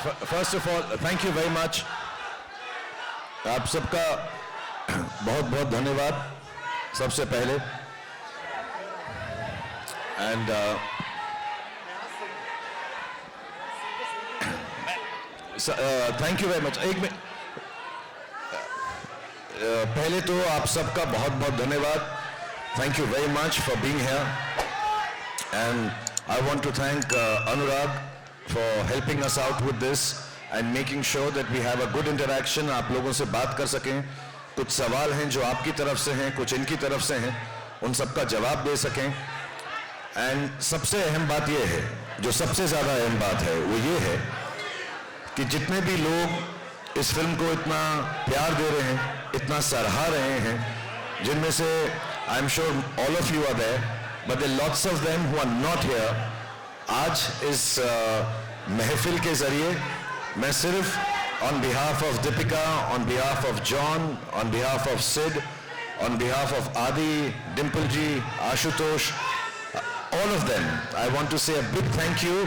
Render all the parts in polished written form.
First of all thank you very much. आप सबका बहुत बहुत धन्यवाद सबसे पहले। And thank you very much. एक मिनट, पहले तो आप सबका बहुत बहुत धन्यवाद। Thank you very much for being here and I want to thank Anurag for helping us out with this and making sure that we have a good interaction। आप लोगों से बात कर सकें, कुछ सवाल हैं जो आपकी तरफ से हैं, कुछ इनकी तरफ से हैं, उन सबका जवाब दे सकें। एंड सबसे अहम बात ये है, जो सबसे ज़्यादा अहम बात है वो ये है कि जितने भी लोग इस फिल्म को इतना प्यार दे रहे हैं, इतना सराहा रहे हैं, जिनमें से I am sure all of you are there, but there lots of them who are not here. आज इस महफिल के जरिए मैं सिर्फ on behalf of Deepika, on behalf of John, on behalf of Sid, on behalf of Adi, Dimple ji, Ashutosh, all of them, I want to say a big thank you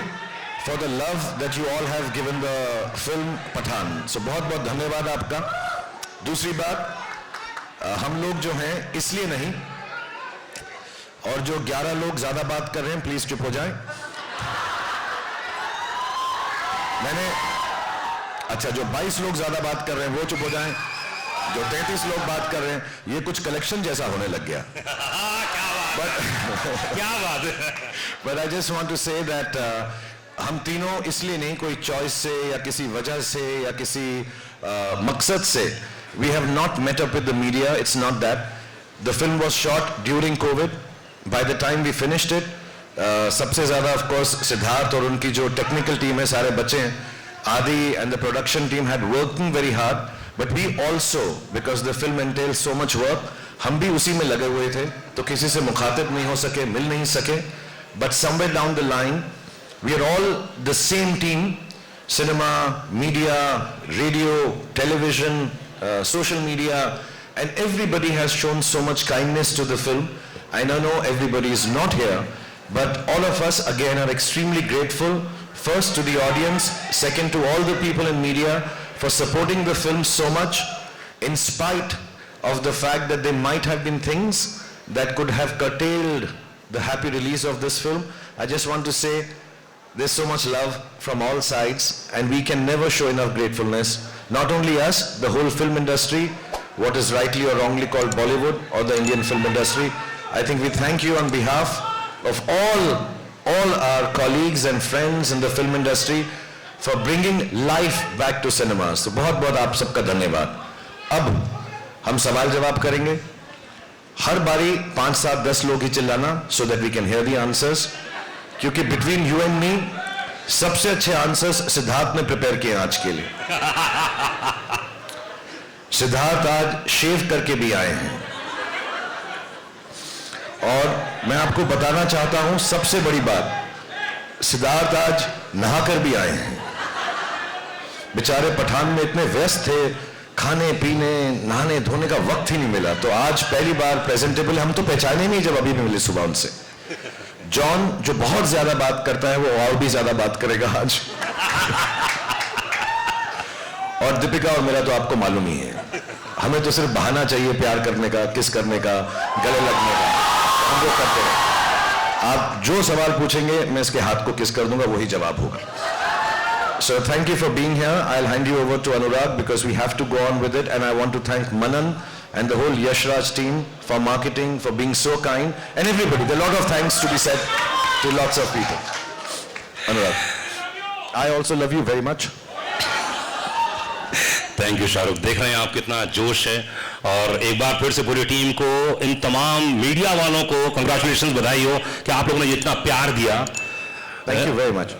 for the love that you all have given the film Pathaan। So बहुत बहुत धन्यवाद आपका। दूसरी बात, हम लोग जो हैं इसलिए नहीं, और जो 11 लोग ज्यादा बात कर रहे हैं प्लीज चुप हो जाएं। मैंने अच्छा, जो 22 लोग ज्यादा बात कर रहे हैं वो चुप हो जाएं, जो 33 लोग बात कर रहे हैं, ये कुछ कलेक्शन जैसा होने लग गया। क्या बात है। But I just want to say that हम तीनों इसलिए नहीं, कोई चॉइस से या किसी वजह से या किसी मकसद से, we have not met up with the media, it's not that. The film was shot during COVID. By the time we finished it, सबसे ज्यादा ऑफ कोर्स सिद्धार्थ और उनकी जो टेक्निकल टीम है, सारे बच्चे हैं, Adi and the production team had working very hard, but we also, because the film entails so much work, हम भी उसी में लगे हुए थे, तो किसी से मुखातिब नहीं हो सके, मिल नहीं सके। But somewhere down the line we are all the same team, cinema, media, radio, television, social media, and everybody has shown so much kindness to the film. I know everybody is not here, but all of us again are extremely grateful, first to the audience, second to all the people in media for supporting the film so much, in spite of the fact that there might have been things that could have curtailed the happy release of this film. I just want to say there's so much love from all sides and we can never show enough gratefulness. Not only us, the whole film industry, what is rightly or wrongly called Bollywood or the Indian film industry. I think we thank you on behalf of all our colleagues and friends in the film industry for bringing life back to cinemas. So बहुत बहुत आप सबका धन्यवाद। अब हम सवाल जवाब करेंगे, हर बारी 5, 7, 10 लोग ही चिल्लाना, so that we can hear the answers, क्योंकि between you and me सबसे अच्छे आंसर्स सिद्धार्थ ने प्रिपेयर किए आज के लिए। सिद्धार्थ आज शेव करके भी आए हैं, और मैं आपको बताना चाहता हूं सबसे बड़ी बात, सिद्धार्थ आज नहाकर भी आए हैं। बेचारे पठान में इतने व्यस्त थे, खाने पीने नहाने धोने का वक्त ही नहीं मिला, तो आज पहली बार प्रेजेंटेबल, हम तो पहचाने नहीं जब अभी भी मिले सुबह उनसे। जॉन जो बहुत ज्यादा बात करता है वो और भी ज्यादा बात करेगा आज। और दीपिका और मेरा तो आपको मालूम ही है, हमें तो सिर्फ बहाना चाहिए प्यार करने का, किस करने का, गले लगने का, हम वो करते हैं। आप जो सवाल पूछेंगे मैं इसके हाथ को किस कर दूंगा, वही जवाब होगा। So thank you for being here. I'll hand you over to Anurag because we have to go on with it, and I want to thank Manan and the whole Yash Raj team for marketing, for being so kind, and everybody. There are a lot of thanks to be said to lots of people. Anurag, I also love you very much. Thank you Shahrukh. देख रहे हैं आप कितना जोश है, और एक बार फिर से पूरी टीम को, इन तमाम मीडिया वालों को कंग्रेचुलेशंस, बधाई हो कि आप लोगों ने इतना प्यार दिया। Thank you very much.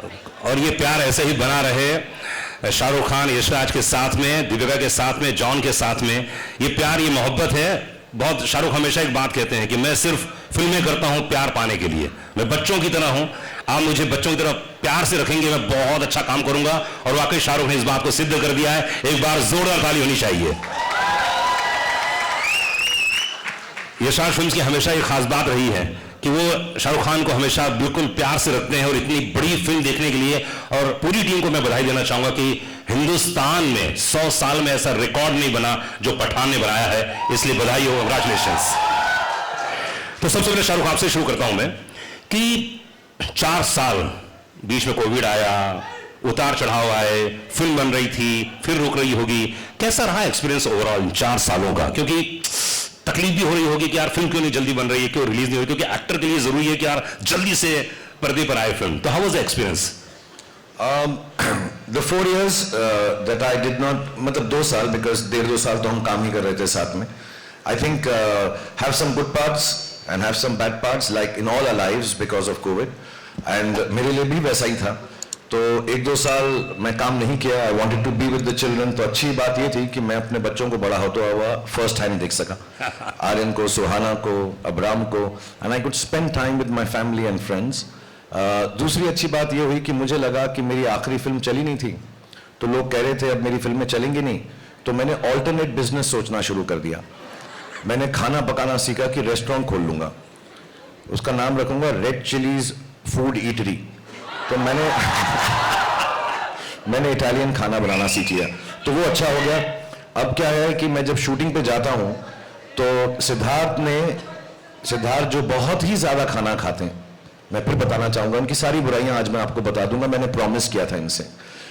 और ये प्यार ऐसे ही बना रहे शाहरुख खान, यश राज के साथ में, दीपिका के साथ में, जॉन के साथ में। ये प्यार, ये मोहब्बत है बहुत। शाहरुख हमेशा एक बात कहते हैं कि मैं सिर्फ फिल्में करता हूं प्यार पाने के लिए, मैं बच्चों की तरह हूं, आप मुझे बच्चों की तरह प्यार से रखेंगे, मैं बहुत अच्छा काम करूंगा। और वाकई शाहरुख ने इस बात को सिद्ध कर दिया है। एक बार जोरदार ताली होनी चाहिए। यश राज फिल्म्स की हमेशा एक खास बात रही है कि वो शाहरुख खान को हमेशा बिल्कुल प्यार से रखते हैं और इतनी बड़ी फिल्म देखने के लिए। और पूरी टीम को मैं बधाई देना चाहूंगा कि हिंदुस्तान में 100 साल में ऐसा रिकॉर्ड नहीं बना जो पठान ने बनाया है, इसलिए बधाई हो, कंग्रेचुलेशंस। तो सबसे पहले शाहरुख आपसे शुरू करता हूं मैं कि 4 साल बीच में कोविड आया, उतार चढ़ाव आए, फिल्म बन रही थी, फिर रुक रही होगी, कैसा रहा एक्सपीरियंस ओवरऑल इन 4 सालों का? क्योंकि तकलीफ भी हो रही होगी कि यार फिल्म क्यों नहीं जल्दी बन रही है, क्यों रिलीज नहीं हो रही, क्योंकि एक्टर के लिए जरूरी है कि यार जल्दी से पर्दे पर आए फिल्म। तो how was the experience? The 4 years that I did not, मतलब 2 साल, because 1.5-2 साल तो हम काम ही कर रहे थे साथ में. I think have some good parts and have some bad parts, like in all our lives because of COVID. And मेरे लिए भी वैसा ही था. तो 1-2 साल मैं काम नहीं किया. I wanted to be with the children. तो अच्छी बात ये थी कि मैं अपने बच्चों को बड़ा होता हुआ फर्स्ट टाइम देख सका. आर्यन को, सुहाना को, अब्राम को, and I could spend time with my family and friends. दूसरी अच्छी बात ये हुई कि मुझे लगा कि मेरी आखिरी फिल्म चली नहीं थी, तो लोग कह रहे थे अब मेरी फिल्में चलेंगी नहीं, तो मैंने ऑल्टरनेट बिजनेस सोचना शुरू कर दिया. मैंने खाना पकाना सीखा कि रेस्टोरेंट खोल लूंगा, उसका नाम रखूंगा रेड चिलीज फूड ईटरी. तो मैंने इटालियन खाना बनाना सीख लिया, तो वो अच्छा हो गया. अब क्या है कि मैं जब शूटिंग पे जाता हूं तो सिद्धार्थ जो बहुत ही ज्यादा खाना खाते हैं, मैं फिर बताना चाहूंगा उनकी सारी बुराइयां आज मैं आपको बता दूंगा, मैंने प्रॉमिस किया था इनसे.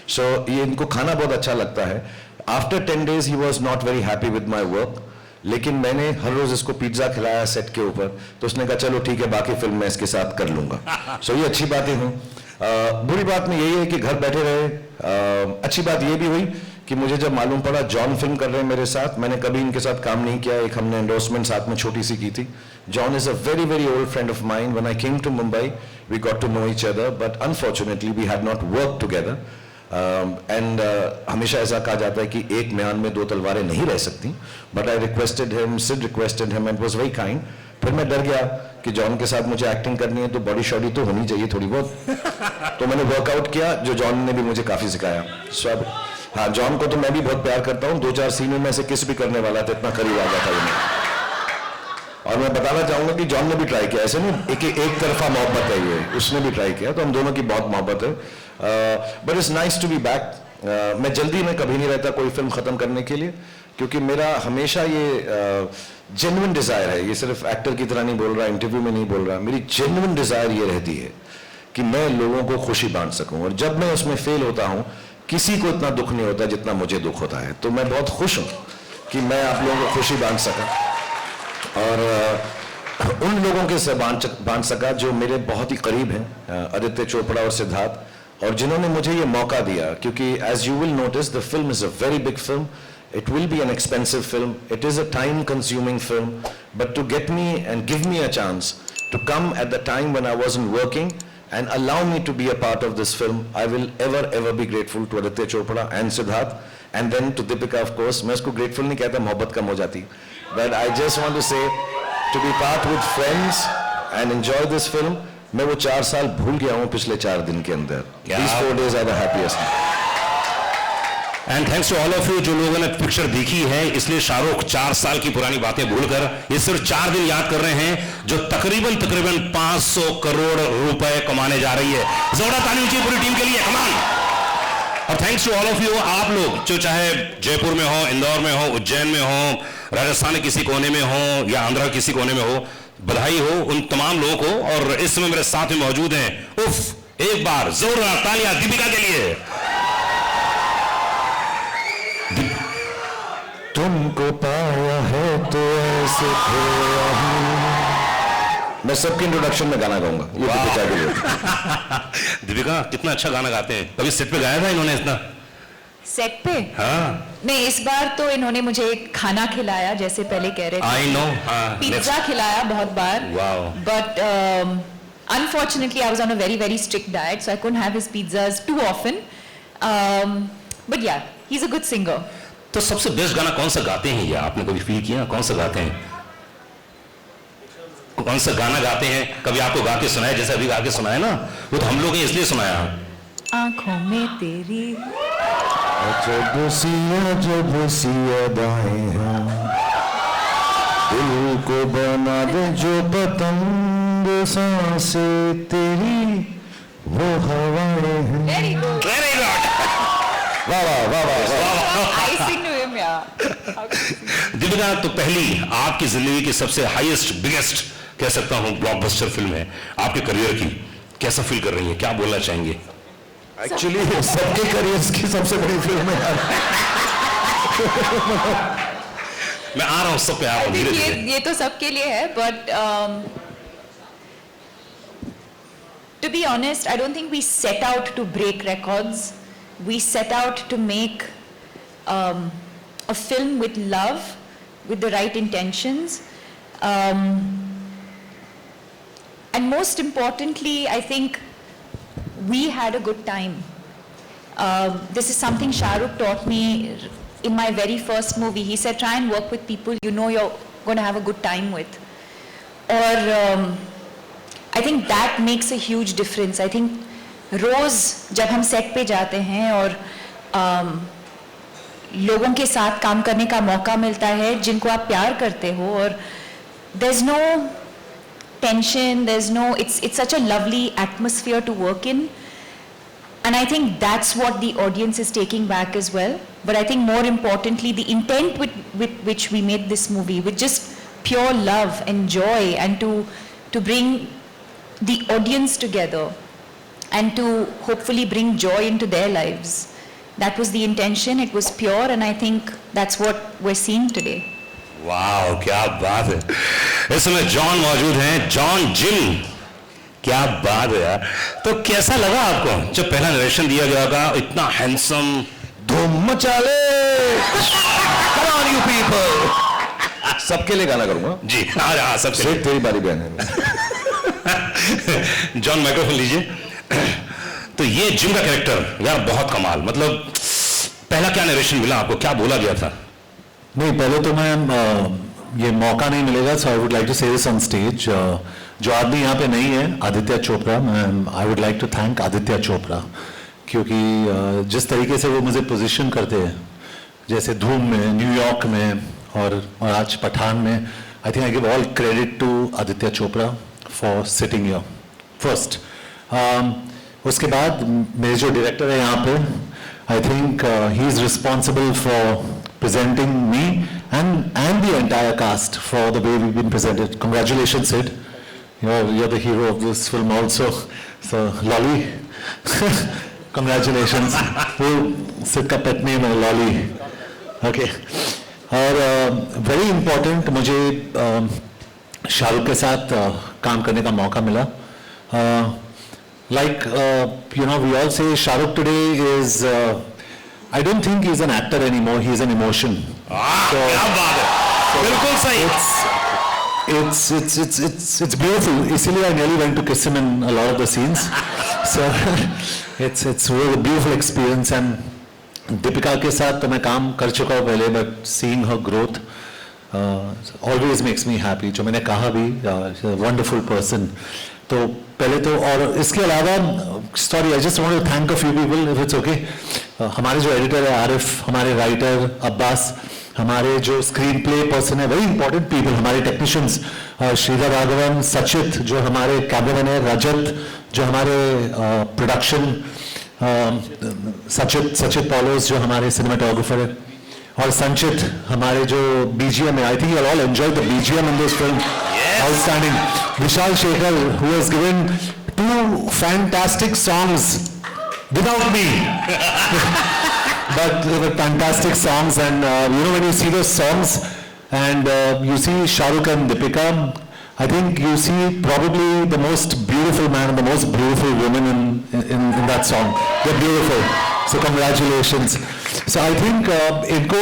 सो ये इनको खाना बहुत अच्छा लगता है. After 10 days he was not very happy with my work, लेकिन मैंने हर रोज इसको पिज्जा खिलाया सेट के ऊपर, तो उसने कहा चलो ठीक है बाकी फिल्म मैं इसके साथ कर लूंगा. सो ये अच्छी बातें हुई. बुरी बात में यही है कि घर बैठे रहे. अच्छी बात ये भी हुई कि मुझे जब मालूम पड़ा जॉन फिल्म कर रहे हैं मेरे साथ, मैंने कभी इनके साथ काम नहीं किया. एक हमने एंडोर्समेंट साथ में छोटी सी की थी. John is a very very old friend of mine. When I came to Mumbai, we got to know each other, but unfortunately we had not worked together. हमेशा ऐसा कहा जाता है कि एक म्यान में 2 तलवारें नहीं रह सकती. But I requested him, Sid requested him, and was very kind. फिर मैं डर गया कि जॉन के साथ मुझे एक्टिंग करनी है तो बॉडी शॉडी तो होनी चाहिए थोड़ी बहुत. तो मैंने वर्कआउट किया, जो जॉन ने भी मुझे काफी सिखाया. सो अब हाँ, जॉन को तो मैं भी बहुत प्यार करता हूँ. 2-4 सीन में मैं से किस भी करने वाला था, इतना करीब आ गया था उन्हें. और मैं बताना चाहूंगा कि जॉन ने भी ट्राई किया, ऐसे नहीं एक तरफा मोहब्बत है ये, उसने भी ट्राई किया, तो हम दोनों की बहुत मोहब्बत है. But it's nice to be back. मैं जल्दी में कभी नहीं रहता कोई फिल्म खत्म करने के लिए, क्योंकि मेरा हमेशा ये जेन्युइन डिजायर है. ये सिर्फ एक्टर की तरह नहीं बोल रहा, इंटरव्यू में नहीं बोल रहा. मेरी जेन्युइन डिजायर ये रहती है कि मैं लोगों को खुशी बांट सकूं, और जब मैं उसमें फेल होता हूं किसी को इतना दुख नहीं होता जितना मुझे दुख होता है. तो मैं बहुत खुश हूं कि मैं आप लोगों को खुशी बांट सका, और उन लोगों के से बांट सका जो मेरे बहुत ही करीब हैं, आदित्य चोपड़ा और सिद्धार्थ, और जिन्होंने मुझे ये मौका दिया. क्योंकि as you will notice the film is a very big film. It will be an expensive film. It is a time-consuming film. But to get me and give me a chance to come at the time when I wasn't working and allow me to be a part of this film, I will ever be grateful to Aditya Chopra and Siddharth, and then to Deepika, of course. मैं इसको grateful नहीं कहता, मोहब्बत कम हो जाती. But I just want to say, to be part with friends and enjoy this film. मैं वो 4 साल भूल गया हूँ पिछले 4 दिन के अंदर. These 4 days are the happiest. And thanks to all of you जो लोगों ने पिक्चर देखी है, इसलिए शाहरुख 4 साल की पुरानी बातें भूलकर ये सिर्फ 4 दिन याद कर रहे हैं जो तकरीबन 500 करोड़ रुपए कमाने जा रही है. जोरदार ताली नीचे पूरी टीम के लिए, कमान. और thanks to all of you, आप लोग जो चाहे जयपुर में हो, इंदौर में हो, उज्जैन में हो, राजस्थान के किसी कोने में हो या आंध्रा के किसी कोने में हो, बधाई हो उन तमाम लोगों को. और इस समय मेरे साथ में मौजूद हैं, उफ, एक बार जोरदार तालियां दीपिका के लिए. तुमको पाया है तो ऐसे खोया हूं. मैं सबके इंट्रोडक्शन में गाना गाऊंगा, ये दीपिका के लिए. दीपिका कितना अच्छा गाना गाते हैं. कभी सेट पे गाया था इन्होंने इतना? सेट पे? हाँ. नहीं, इस बार तो इन्होंने मुझे खाना खिलाया, जैसे पहले कह रहे थे. I know. पिज्जा खिलाया बहुत बार. Wow. But unfortunately I was on a very strict diet, so I couldn't have his pizzas too often. But yeah, he's a good singer. तो सबसे बेस्ट गाना कौन सा गाते हैं ये, आपने कभी फील किया कौन सा गाते हैं? कौन सा गाना गाते हैं? कभी आपको गा के सुनाया, जैसे अभी गा के सुनाया ना, वो तो हम लोग ने इसलिए सुनाया. आंखों में तेरी जब सिया दाएं हैं, दिल को बना दे जो पतंग, बूंद सांसें तेरी वो हवाएं हैं। Very good. Very good. वाह वाह वाह वाह वाह। I sing to him, yeah. Deepika, तो पहली आपकी जिंदगी की सबसे हाईएस्ट बिगेस्ट कह सकता हूं ब्लॉकबस्टर फिल्म है आपके करियर की, कैसा फील कर रही है, क्या बोलना चाहेंगे? एक्चुअली सबके करियर्स की सबसे बड़ी फिल्म है यार। मैं आ रहा हूं, सब पे आ रहा हूं धीरे धीरे। ये तो सबके लिए है, but to be honest, I don't think we set out to break records. We set out to make a film with love, with the right intentions. And most importantly, I think we had a good time. This is something Shah Rukh taught me in my very first movie. He said, try and work with people you know you're going to have a good time with. Or I think that makes a huge difference. I think रोज़ जब हम set पे जाते हैं और लोगों के साथ काम करने का मौका मिलता है जिनको आप प्यार करते हो, और there's no tension, there's no, it's such a lovely atmosphere to work in, and I think that's what the audience is taking back as well. But I think more importantly, the intent with which we made this movie, with just pure love and joy, and to bring the audience together and to hopefully bring joy into their lives. That was the intention. It was pure, and I think that's what we're seeing today. वाह, क्या बात है। इस समय John मौजूद हैं, John gym, क्या बात है यार। तो कैसा लगा आपको जब पहला नरेशन दिया गया था? इतना हैंडसम, धूम मचा ले, come on you people। सबके लिए गाना करूंगा जी। हाँ, सबसे सिर्फ तेरी बारी बहन है। जॉन माइक्रोफोन लीजिए। तो ये जिम का कैरेक्टर यार बहुत कमाल, मतलब पहला क्या नरेशन मिला आपको, क्या बोला गया था? नहीं, पहले तो मैं ये मौका नहीं मिलेगा, so I would like to say this on stage. जो आदमी यहाँ पे नहीं है, Aditya Chopra, I would like to thank Aditya Chopra, क्योंकि जिस तरीके से वो मुझे पोजीशन करते हैं, जैसे धूम में, न्यूयॉर्क में और आज पठान में, I think I give all credit to Aditya Chopra for sitting here first. उसके बाद मेरे जो डायरेक्टर है यहाँ पे, I think he is responsible for presenting me and the entire cast for the way we've been presented. Congratulations, Sid. You're the hero of this film also. So, Lolly, congratulations. Sid का pet name है Lolly. Okay. और very important, मुझे शाहरुख के साथ काम करने का मौका मिला. Like we all say, Shahrukh today is. I don't think he's an actor anymore. He's an emotion. क्या बात है, बिल्कुल सही। It's beautiful. इसीलिए I nearly went to kiss him in a lot of the scenes. So it's really a beautiful experience. And Deepika के साथ तो मैं काम कर चुका हूँ पहले, but seeing her growth always makes me happy. जो मैंने कहा भी, she's a wonderful person. तो पहले तो, और इसके अलावा sorry, I just want to thank a few people if it's okay. हमारे जो एडिटर है आरिफ, हमारे राइटर अब्बास, हमारे जो स्क्रीन प्ले पर्सन है, वेरी इंपॉर्टेंट पीपल, हमारे टेक्नीशियंस श्रीधर राघवन, सचित जो हमारे कैमरामैन है, रजत जो हमारे प्रोडक्शन, सचित पॉलोस जो हमारे सिनेमाटोग्राफर है, और संचित हमारे जो बीजीएम है। आई think you all enjoy the BGM in this film, outstanding. Vishal Shekhar, who has given 2 fantastic songs without me, but they were fantastic songs. And when you see those songs and you see Shahrukh and Deepika, I think you see probably the most beautiful man and the most beautiful woman in that song. They're beautiful. So congratulations. So I think Inko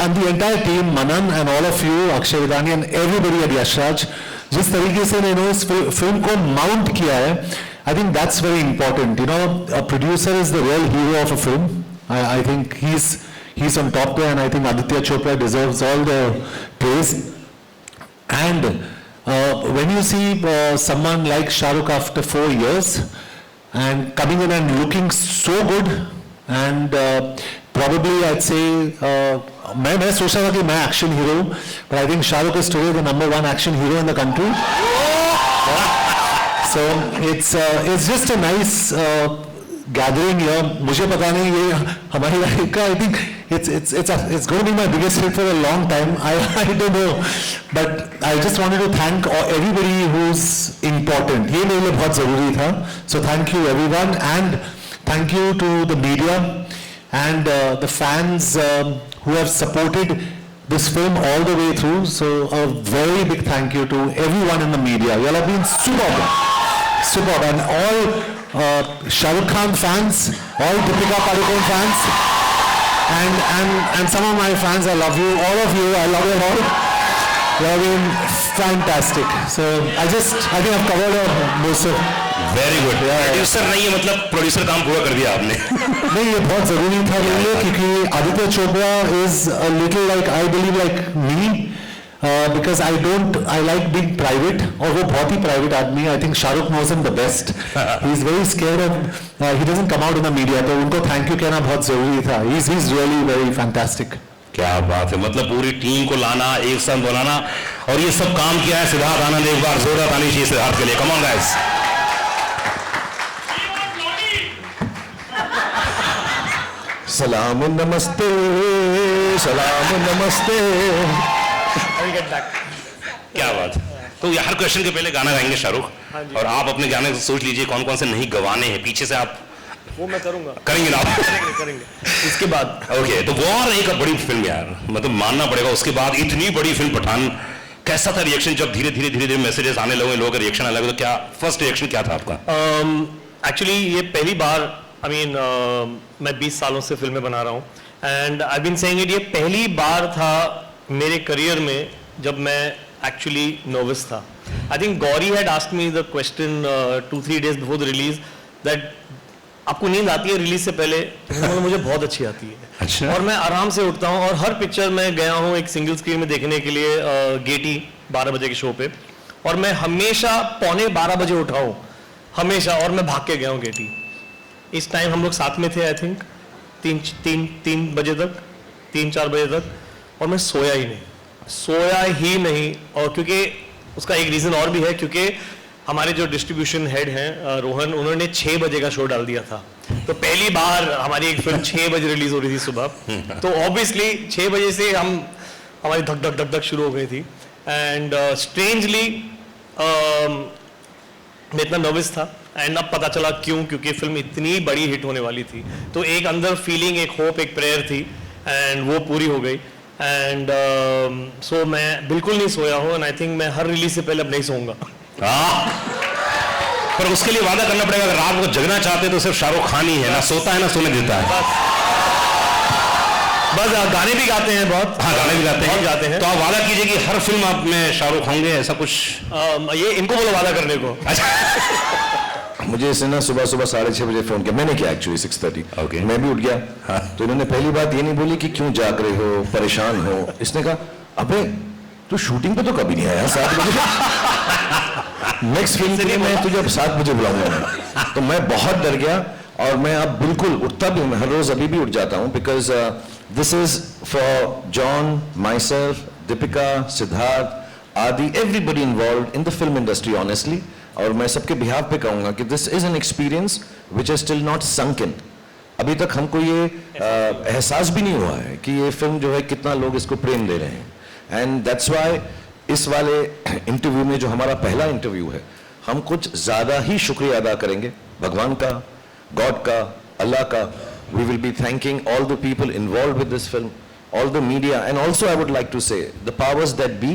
and the entire team, Manan and all of you, Akshay Vidani and everybody at Yashraj, जिस तरीके से इन्होंने इस film को mount किया है, I think that's very important. A producer is the real hero of a film. I think he's on top there, and I think Aditya Chopra deserves all the praise. And when you see someone like Shahrukh after 4 years and coming in and looking so good, and probably I'd say मैं सोच रहा था कि मैं action hero हूँ, but I think Shahrukh is today the #1 action hero in the country. So it's just a nice gathering here. मुझे पता नहीं ये हमारी लाइफ का, I think it's going to be my biggest hit for a long time. I don't know, but I just wanted to thank everybody who's important. ये मेरे लिए बहुत ज़रूरी था. So thank you everyone, and thank you to the media and the fans who have supported this film all the way through. So a very big thank you to everyone in the media. You all have been superb, and all Shah Rukh Khan fans, all Deepika Padukone fans, and some of my fans. I love you, all of you. I love you all. You have been fantastic. So I think I've covered most of. Very good. Producer नहीं है मतलब producer काम पूरा कर दिया आपने. नहीं, ये बहुत जरूरी था मेरे लिए, क्योंकि Aditya Chopra is a little like, I believe like me, because I like being private, और वो बहुत ही private आदमी है. I think Shahrukh knows him the best. He is very scared of, he doesn't come out in the media. तो उनको thank you कहना बहुत जरूरी था. He's really very fantastic. क्या बात है, मतलब पूरी टीम को लाना, एक साथ बुलाना, और ये सब काम किया है सिद्धार्थ आनंद. एक बार जोरदार ताली चाहिए सिद्धार्थ के लिए. Come on guys. सलाम नमस्ते, सलाम नमस्ते. क्या बात. तो ये हर क्वेश्चन के पहले गाना गाएंगे शाहरुख, और आप अपने गाने से सोच लीजिए कौन कौन से नहीं गवाने हैं. पीछे से आप वो मैं करूंगा. करेंगे ना आप? करेंगे इसके बाद. ओके. तो वो और एक बड़ी फिल्म यार, मतलब मानना पड़ेगा. उसके बाद इतनी बड़ी फिल्म पठान, कैसा था रिएक्शन जब धीरे धीरे मैसेजेस आने लगे, लोगों का रिएक्शन आने लगे? तो क्या फर्स्ट रिएक्शन क्या था आपका? एक्चुअली ये पहली बार, मैं 20 सालों से फिल्में बना रहा हूँ, and I been saying it, ये पहली बार था मेरे करियर में जब मैं एक्चुअली नर्वस था. I think Gauri had asked me the question 2-3 days before the release that आपको नींद आती है रिलीज से पहले? तो मुझे बहुत अच्छी आती है. अच्छा. और मैं आराम से उठता हूँ, और हर पिक्चर में गया हूँ एक सिंगल स्क्रीन में देखने के लिए, गेटी 12 बजे के शो पे, और मैं हमेशा 11:15 बजे उठा हूँ, हमेशा, और मैं भाग के गया हूँ गेटी. इस टाइम हम लोग साथ में थे, आई थिंक 3 बजे तक, 3-4 बजे तक, और मैं सोया ही नहीं. और क्योंकि उसका एक रीज़न और भी है, क्योंकि हमारे जो डिस्ट्रीब्यूशन हेड हैं रोहन, उन्होंने 6 बजे का शो डाल दिया था. तो पहली बार हमारी एक फिल्म 6 बजे रिलीज हो रही थी सुबह. तो ऑब्वियसली 6 बजे से हमारी धक धक शुरू हो गई थी. एंड स्ट्रेंजली मैं इतना नर्वस था, एंड अब पता चला क्यों, क्योंकि फिल्म इतनी बड़ी हिट होने वाली थी. तो एक अंदर फीलिंग, एक होप, एक प्रेयर थी, एंड वो पूरी हो गई. एंड सो मैं बिल्कुल नहीं सोया हूँ, एंड आई थिंक मैं हर रिलीज से पहले अब नहीं सोऊंगा. पर उसके लिए वादा करना पड़ेगा, अगर रात को जगना चाहते तो सिर्फ शाहरुख खान ही है, ना सोता है ना सोने देता है. बस गाने भी गाते हैं बहुत. हाँ, गाने भी गाते हैं. तो आप वादा कीजिए कि हर फिल्म आप में शाहरुख होंगे, ऐसा कुछ. ये इनको बोलो वादा करने को. मुझे इसने ना सुबह 6:30 बजे फोन किया. मैंने किया एक्चुअली 6:30. Okay. मैं भी उठ गया. हाँ. तो इन्होंने पहली बात ये नहीं बोली कि क्यों जाग रहे हो, परेशान हो. इसने कहा अबे तू शूटिंग पे तो कभी नहीं आया 7 बजे. नेक्स्ट फिल्म के लिए मैं तुझे अब 7 बजे बुलाऊंगा. तो मैं बहुत डर गया, और मैं अब बिल्कुल उठता भी हूँ. मैं हर रोज अभी भी उठ जाता हूँ, because this is for John, myself, Deepika, Siddharth, आदि, everybody involve in the film industry honestly. और मैं सबके बिहाफ पे कहूँगा कि this is an experience which is still not sunk in. अभी तक हमको ये एहसास भी नहीं हुआ है कि ये फिल्म जो है कितना लोग इसको प्रेम दे रहे हैं. एंड दैट्स वाई इस वाले इंटरव्यू में, जो हमारा पहला इंटरव्यू है, हम कुछ ज़्यादा ही शुक्रिया अदा करेंगे भगवान का, गॉड का, अल्लाह का. We will be thanking all the people involve with this film, all the media, and also I would like to say the powers that be,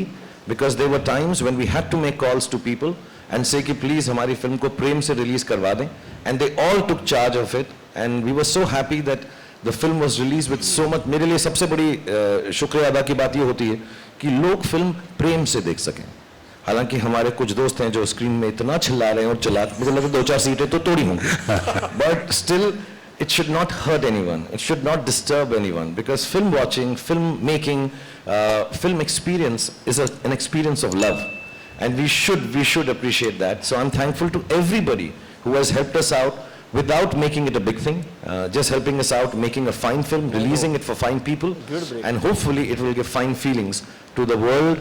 because there were times when we had to make calls to people and say कि please हमारी film को प्रेम से release करवा दें, and they all took charge of it, and we were so happy that the film was released with so much. मेरे लिए सबसे बड़ी शुक्रिया अदा की बात ये होती है कि लोग फिल्म प्रेम से देख सकें. हालांकि हमारे कुछ दोस्त हैं जो स्क्रीन में इतना चिल्ला रहे हैं और चिल्ला, मुझे लगता है 2-4 सीटें तो तोड़ी होंगी, but still it should not hurt anyone, it should not disturb anyone, because film watching, film making, film experience is an experience of love, and we should appreciate that. So I'm thankful to everybody who has helped us out without making it a big thing, just helping us out, making a fine film, releasing it for fine people, and hopefully it will give fine feelings to the world,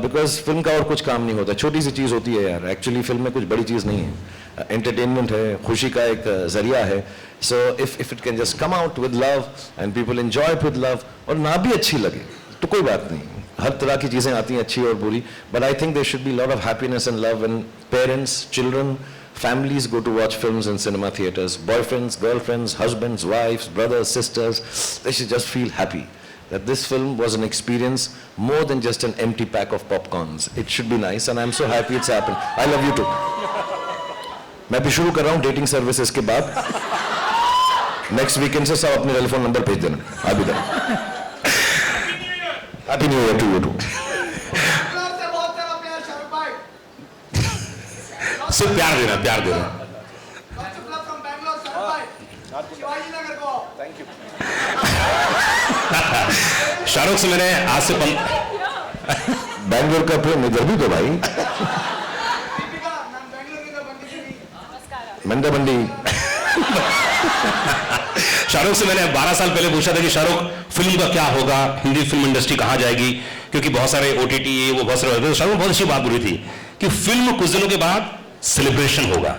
because film का और कुछ काम नहीं होता, छोटी सी चीज़ होती है यार, actually film में कुछ बड़ी चीज़ नहीं है, entertainment है, खुशी का एक जरिया है, so if it can just come out with love and people enjoy it with love, और ना भी अच्छी लगे तो कोई बात नहीं, हर तरह की चीज़ें आती हैं अच्छी और बुरी, but I think there should be a lot of happiness and love when parents, children, families go to watch films in cinema theaters, boyfriends, girlfriends, husbands, wives, brothers, sisters, they should just feel happy that this film was an experience more than just an empty pack of popcorns. It should be nice and I'm so happy it's happened. I love you too. मैं भी शुरू कर रहा हूँ dating services के बाद. Next weekend से सब अपने टेलीफोन नंबर भेज देना. I'll be there. Happy New Year to you too. सिर्फ प्यार देना, प्यार देना. शाहरुख से मैंने आज से बैंगलोर का प्रेम इधर भी तो भाई. मंडा बंडी. शाहरुख से मैंने 12 साल पहले पूछा था कि शाहरुख फिल्म का क्या होगा, हिंदी फिल्म इंडस्ट्री कहाँ जाएगी, क्योंकि बहुत सारे OTT ये वो बहुत सारे, शाहरुख बहुत अच्छी बात बोली थी कि फिल्म कुछ दिनों के बाद सेलिब्रेशन होगा.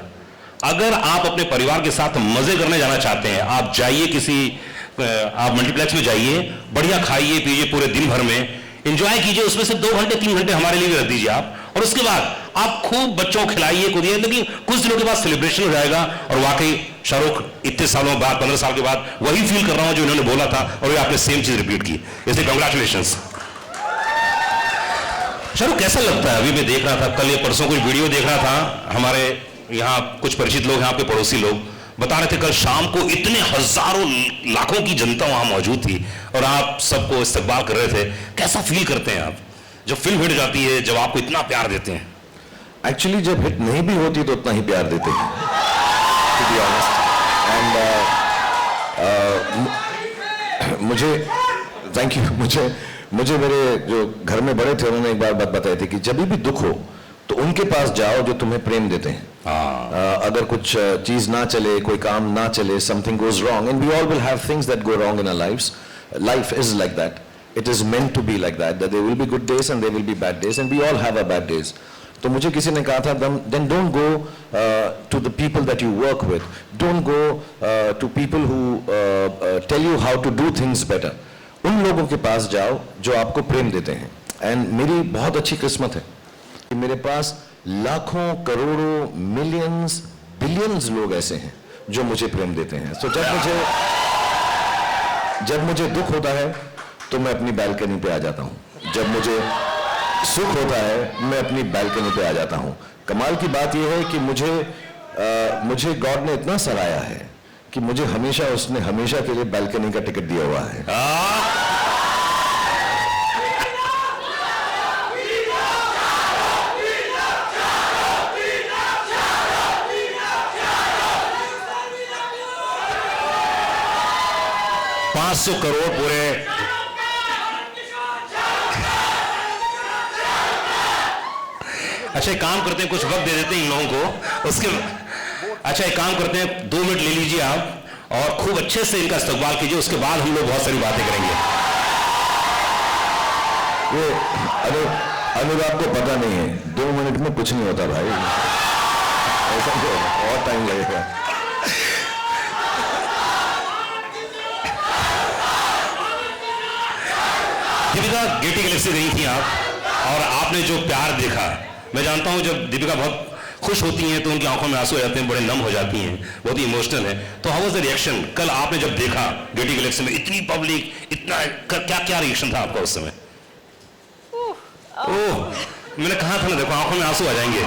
अगर आप अपने परिवार के साथ मजे करने जाना चाहते हैं, आप जाइए किसी, आप मल्टीप्लेक्स में जाइए, बढ़िया खाइए पीजिए पूरे दिन भर में, एंजॉय कीजिए, उसमें से 2 घंटे 3 घंटे हमारे लिए भी रख दीजिए आप, और उसके बाद आप खूब बच्चों को खिलाइए कूदिए, लेकिन कुछ दिनों के बाद सेलिब्रेशन हो जाएगा. और वाकई शाहरुख इतने सालों बाद, 15 साल के बाद वही फील कर रहा हूं जो इन्होंने बोला था, और आपने सेम चीज रिपीट की, इसलिए कांग्रेचुलेशंस. शाहरुख कैसा लगता है? अभी मैं देख रहा था, कल या परसों कुछ वीडियो देख रहा था, हमारे यहाँ कुछ परिचित लोग हैं, आपके पड़ोसी लोग बता रहे थे कल शाम को इतने हजारों लाखों की जनता वहां मौजूद थी और आप सबको इस्तकबाल कर रहे थे. कैसा फील करते हैं आप जब फिल्म हिट जाती है, जब आपको इतना प्यार देते हैं? एक्चुअली जब हिट नहीं भी होती तो उतना ही प्यार देते हैं, to be honest. And मुझे थैंक यू, मुझे मेरे जो घर में बड़े थे उन्होंने एक बात बताई थी कि जब भी दुख हो तो उनके पास जाओ जो तुम्हें प्रेम देते हैं. अगर कुछ चीज ना चले, कोई काम ना चले, something goes wrong, and we all will have things that go wrong in our lives. Life is like that. It is meant to be like that. That there will be good days and there will be bad days, and we all have our bad days. तो मुझे किसी ने कहा था, then don't go to the people that you work with. Don't go to people who tell you how to do things better. उन लोगों के पास जाओ जो आपको प्रेम देते हैं. And मेरी बहुत अच्छी किस्मत है कि मेरे पास लाखों, करोड़ों, मिलियंस, बिलियंस लोग ऐसे हैं जो मुझे प्रेम देते हैं. तो जब मुझे दुख होता है तो मैं अपनी बालकनी पे आ जाता हूँ, जब मुझे सुख होता है मैं अपनी बालकनी पे आ जाता हूँ. कमाल की बात यह है कि मुझे गॉड ने इतना सराहा है कि मुझे उसने हमेशा के लिए बालकनी का टिकट दिया हुआ है. $500 करोड़ पूरे. अच्छा एक काम करते हैं, कुछ वक्त दे देते हैं इन लोगों को, उसके अच्छा एक काम करते हैं, 2 मिनट ले लीजिए आप और खूब अच्छे से इनका इस्तकबाल कीजिए, उसके बाद हम लोग बहुत सारी बातें करेंगे. ये अनुराग को पता नहीं है, 2 मिनट में कुछ नहीं होता भाई, ऐसा और टाइम लगेगा. दीपिका गेटी गैलेक्सी गई थी आप, और आपने जो प्यार देखा, मैं जानता हूं जब दीपिका बहुत खुश होती हैं तो उनकी आंखों में आंसू आ जाते हैं, बड़े नम हो जाती हैं, बहुत ही इमोशनल है. तो हाउ वाज द रिएक्शन कल आपने जब देखा गेटी गैलेक्सी में, इतनी पब्लिक, इतना क्या रिएक्शन था आपका उस समय? ओह मैंने कहा था ना, देखो आंखों में आंसू आ जाएंगे.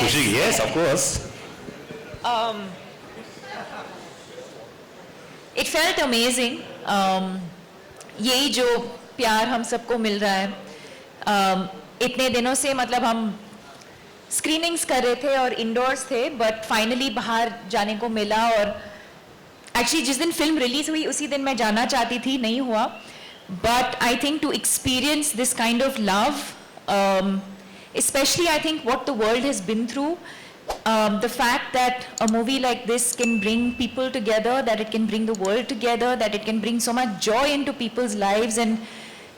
खुशी, yes of course. It felt amazing. यही जो प्यार हम सबको मिल रहा है, इतने दिनों से, मतलब हम स्क्रीनिंग्स कर रहे थे और इंडोर्स थे, बट फाइनली बाहर जाने को मिला. और एक्चुअली जिस दिन फिल्म रिलीज हुई उसी दिन मैं जाना चाहती थी, नहीं हुआ. But I think to experience this kind of love especially I think what the world has been through. The fact that a movie like this can bring people together, that it can bring the world together, that it can bring so much joy into people's lives and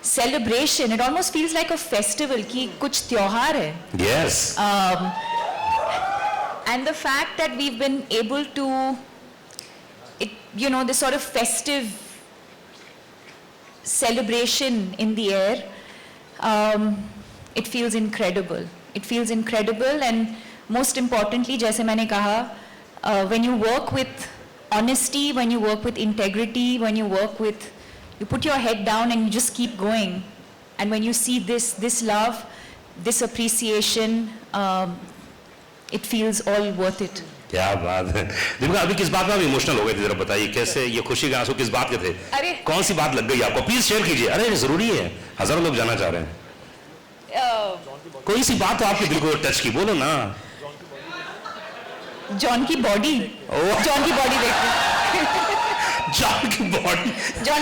celebration. It almost feels like a festival कि कुछ त्योहार है. Yes. And the fact that we've been able to, this sort of festive celebration in the air, it feels incredible. It feels incredible, and most importantly, जैसे मैंने कहा, when you work with honesty, when you work with integrity, when you put your head down and you just keep going, and when you see this love, this appreciation, it feels all worth it. क्या बात है दीपिका, अभी किस बात में आप emotional हो गए थे, जरा बताइए कैसे, ये खुशी के आंसू किस बात के थे? अरे कौन सी बात लग गई आपको, प्लीज शेयर कीजिए. अरे जरूरी है, हजारों लोग जाना चाह रहे हैं. कोई सी बात तो आपके दिल को टच की, बोलो ना. जॉन की बॉडी, जॉन की बॉडी देख के, जॉन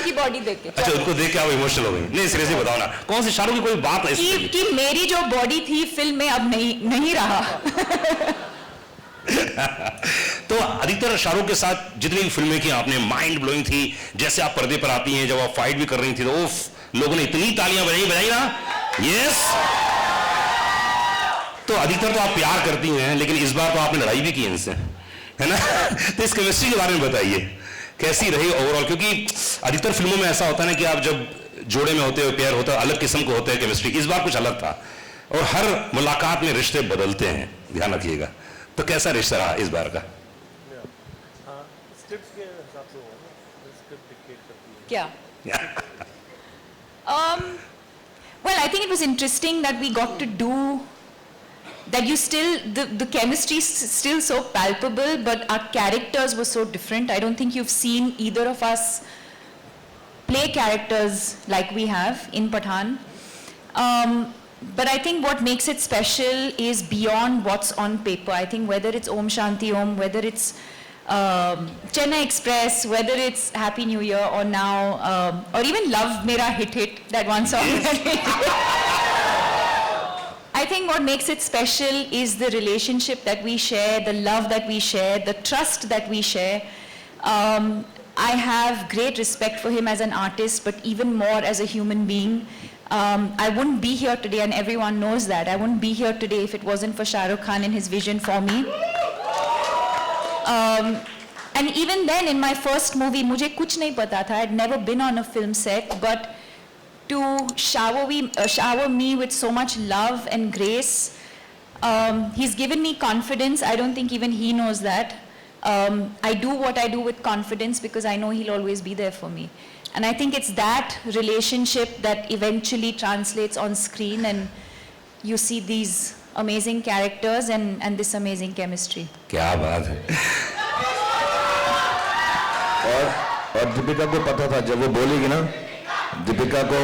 की बॉडी देख के. अच्छा, उनको देख के आप इमोशनल हो गई? नहीं सीरियसली बताओ ना, कौन सी शाहरुख की कोई बात है कि मेरी जो बॉडी थी फिल्म में अब नहीं रहा. तो अधिकतर शाहरुख के साथ जितनी भी फिल्में की आपने, माइंड ब्लोइंग थी. जैसे आप पर्दे पर आती हैं, जब आप फाइट भी कर रही थी तो लोगों ने इतनी तालियां बजाई ना. यस. तो अधिकतर तो आप प्यार करती हैं, लेकिन इस बार तो आपने लड़ाई भी की इनसे, है ना? तो इस केमिस्ट्री के बारे में बताइए, कैसी रही ओवरऑल? क्योंकि अधिकतर फिल्मों में ऐसा होता है ना कि आप जब जोड़े में होते हो, पेयर होता है, अलग किस्म को होता है केमिस्ट्री. इस बार कुछ अलग था, और हर मुलाकात में रिश्ते बदलते हैं, ध्यान रखिएगा. तो कैसा रिश्ता रहा इस बार का? क्या? Well, I think it was interesting that we got to do that. You still, the chemistry is still so palpable, but our characters were so different. I don't think you've seen either of us play characters like we have in Pathaan. But I think what makes it special is beyond what's on paper. I think whether it's Om Shanti Om, whether it's Chennai Express, whether it's Happy New Year, or now, or even Love Mera Hit, that one song. I think what makes it special is the relationship that we share, the love that we share, the trust that we share. I have great respect for him as an artist, but even more as a human being. I wouldn't be here today, and everyone knows that. I wouldn't be here today if it wasn't for Shah Rukh Khan and his vision for me. And even then, in my first movie, मुझे कुछ नहीं पता था. I'd never been on a film set, but to shower me with so much love and grace, he's given me confidence. I don't think even he knows that. I do what I do with confidence because I know he'll always be there for me. And I think it's that relationship that eventually translates on screen, and you see these amazing characters and this amazing chemistry. क्या बात है. और दीपिका को पता था, जब वो बोलेगी ना, दीपिका को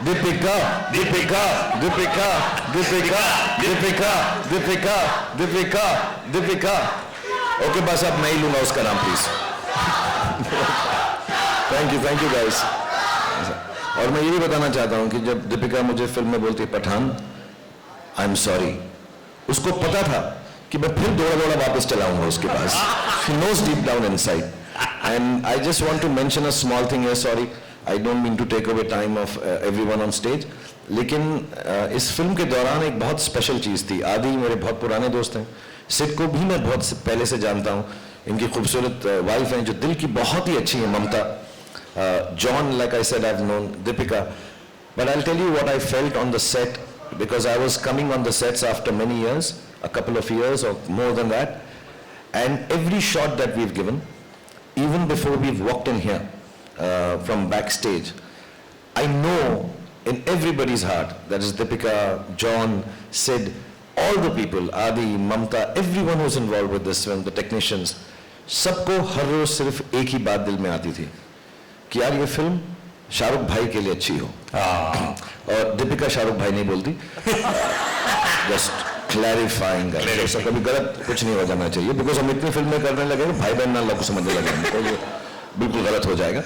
दीपिका दीपिका दीपिका दीपिका दीपिका दीपिका दीपिका दीपिका. ओके, बस अब नहीं लूंगा उसका नाम, प्लीज. Thank you guys. और मैं ये भी बताना चाहता हूं कि जब दीपिका मुझे फिल्म में बोलती है पठान, आई एम सॉरी, उसको पता था कि मैं फिर दौड़ा वापस चलाऊंगा उसके पास. She knows deep down inside. And I just want to mention a small thing here. Sorry, I don't mean to take away time of everyone on stage. लेकिन इस फिल्म के दौरान एक बहुत स्पेशल चीज़ थी. आदि मेरे बहुत पुराने दोस्त हैं, सिड को भी मैं बहुत पहले से जानता हूँ. इनकी खूबसूरत वाइफ हैं जो दिल की बहुत ही अच्छी है, ममता. John, like I said, I've known Deepika. But I'll tell you what I felt on the set, because I was coming on the sets after many years, a couple of years or more than that. And every shot that we've given, even before we've walked in here from backstage, I know in everybody's heart, that is Deepika, John, Sid, all the people, Adi, Mamta, everyone who's involved with this film, the technicians, सबको हर रोज सिर्फ एक ही बात दिल में आती थी कि यार ये फिल्म शाहरुख भाई के लिए अच्छी हो. और दीपिका शाहरुख भाई नहीं बोलती, जस्ट क्लैरिफाइंग. ऐसा कभी गलत कुछ नहीं हो जाना चाहिए, बिकॉज हम इतनी फिल्में करने लगे भाई बहन ना लोग समझने लगे, तो ये बिल्कुल गलत हो जाएगा.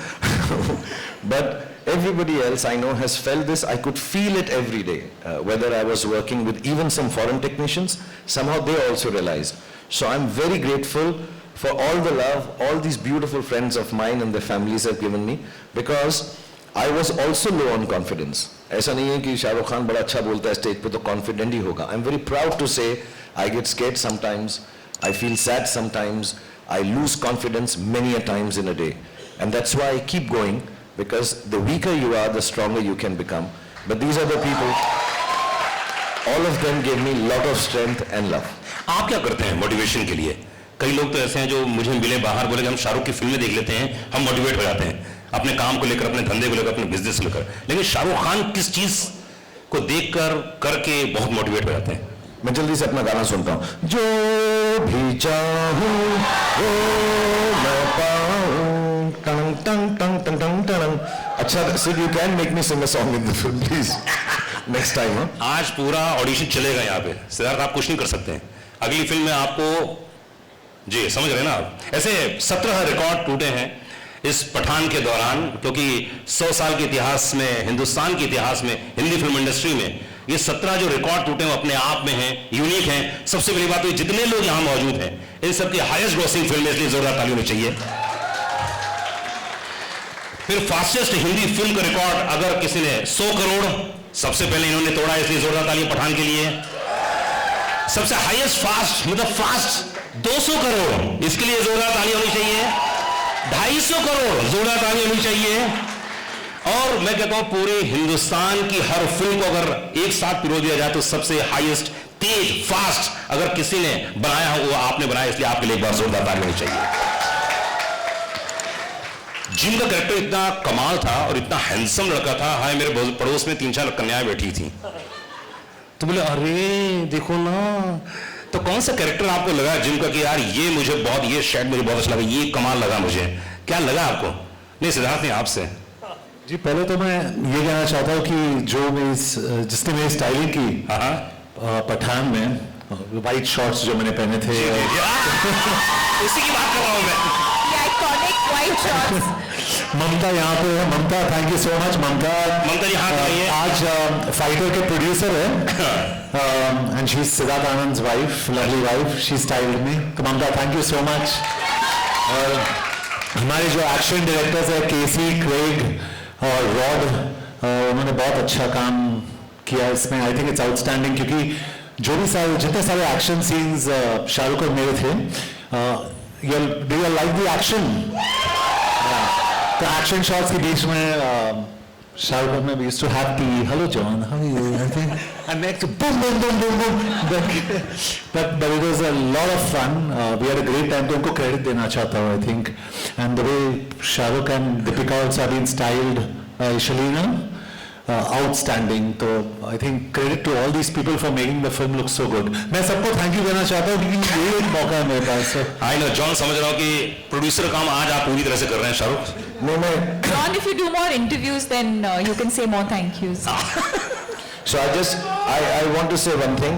But everybody else I know has felt this. I could feel it every day. Whether I was working with even some foreign technicians, somehow they also realized. So I'm very grateful for all the love, all these beautiful friends of mine and their families have given me, because I was also low on confidence. ऐसा नहीं है कि शाहरुख खान बड़ा अच्छा बोलता है stage पे तो कॉन्फिडेंट ही होगा. I'm very proud to say I get scared sometimes, I feel sad sometimes, I lose confidence many a times in a day. And that's why I keep going, because the weaker you are, the stronger you can become. But these are the people, all of them gave me lot of strength and love. आप क्या करते हैं motivation के लिए? कई लोग तो ऐसे हैं जो मुझे मिले बाहर, बोले कि हम शाहरुख की फिल्में देख लेते हैं, हम मोटिवेट हो जाते हैं अपने काम को लेकर, अपने धंधे को लेकर, अपने बिजनेस को लेकर. लेकिन शाहरुख खान किस चीज को देखकर करके बहुत मोटिवेट हो जाते हैं? मैं जल्दी से अपना गाना सुनता हूँ. जो भी चाहूँ वो मैं पाऊँ, टंग टंग टंग टंग टंग टंग. अच्छा Sid, you can make me sing a song in the film please next time. आज पूरा ऑडिशन चलेगा यहाँ पे. सिद्धार्थ आप कुछ नहीं कर सकते हैं. अगली फिल्म में आपको, जी समझ रहे हैं ना आप, ऐसे 17 रिकॉर्ड टूटे हैं इस पठान के दौरान, क्योंकि 100 साल के इतिहास में, हिंदुस्तान के इतिहास में, हिंदी फिल्म इंडस्ट्री में ये 17 जो रिकॉर्ड टूटे हैं अपने आप में हैं, यूनिक हैं. सबसे बड़ी बात तो जितने लोग यहां मौजूद हैं इन सबकी हाईएस्ट ग्रॉसिंग फिल्म, इसलिए जोरदार ताली होनी चाहिए. फिर फास्टेस्ट हिंदी फिल्म का रिकॉर्ड अगर किसी ने 100 करोड़ सबसे पहले इन्होंने तोड़ा, इसलिए जोरदार ताली पठान के लिए. सबसे हाईएस्ट फास्ट, मतलब फास्ट 200 करोड़, इसके लिए जोरदार ताली होनी चाहिए. 250 करोड़, जोरदार ताली होनी चाहिए. और मैं कहता हूं पूरे हिंदुस्तान की हर फिल्म को अगर एक साथ पिरो दिया जाए तो सबसे हाईएस्ट, तेज, फास्ट अगर किसी ने बनाया हो वो आपने बनाया, इसलिए आपके लिए एक बार जोरदार ताली होनी चाहिए. जिनका कैरेक्टर इतना कमाल था और इतना हैंडसम लड़का था. हाय, मेरे पड़ोस में 3-4 कन्याएं बैठी थी, तो बोले अरे देखो ना. तो कौन सा कैरेक्टर आपको लगा जिनका कि यार ये मुझे बहुत, ये शेड मुझे बहुत अच्छा लगा, ये कमाल लगा मुझे? क्या लगा आपको? नहीं सिद्धार्थ, नहीं आपसे. जी पहले तो मैं ये कहना चाहता हूँ कि जो जिसने मेरी स्टाइलिंग की पठान में, वाइट शॉर्ट्स जो मैंने पहने थे, उसी की बात कर रहा हूँ मैं. Iconic white shorts. ममता यहाँ पे है. Mamta, thank you so much. Mamta ji हाँ बताइए. आज फाइटर के प्रोड्यूसर है and she is Siddharth Anand's wife, lovely wife. She styled me. तो Mamta, thank you so much. और हमारे जो एक्शन डायरेक्टर्स है, केसी, क्रेग और रॉड, उन्होंने बहुत अच्छा काम किया इसमें. आई थिंक इट्स आउटस्टैंडिंग, क्योंकि जो भी जितने सारे एक्शन सीन्स शाहरुख और मेरे थे, do you like the action? तो एक्शन शॉट्स के बीच में शाहरुख और मैं used to have tea. Hello John, how are you? And next boom boom boom boom boom. But it was a lot of fun. We had a great time. तो उनको credit देना चाहता हूँ, I think. And the way Shahrukh and Deepika also have been styled by Shalina, outstanding. तो I think credit to all these people for making the film look so good. मैं सबको thank you कहना चाहता हूँ क्योंकि ये एक मौका है मेरे पास. आई नो जॉन, समझ रहा हूँ कि प्रोड्यूसर काम आज आप पूरी तरह से कर रहे हैं शाहरुख. नहीं, John, if you do more interviews, then you can say more thank yous. So I want to say one thing,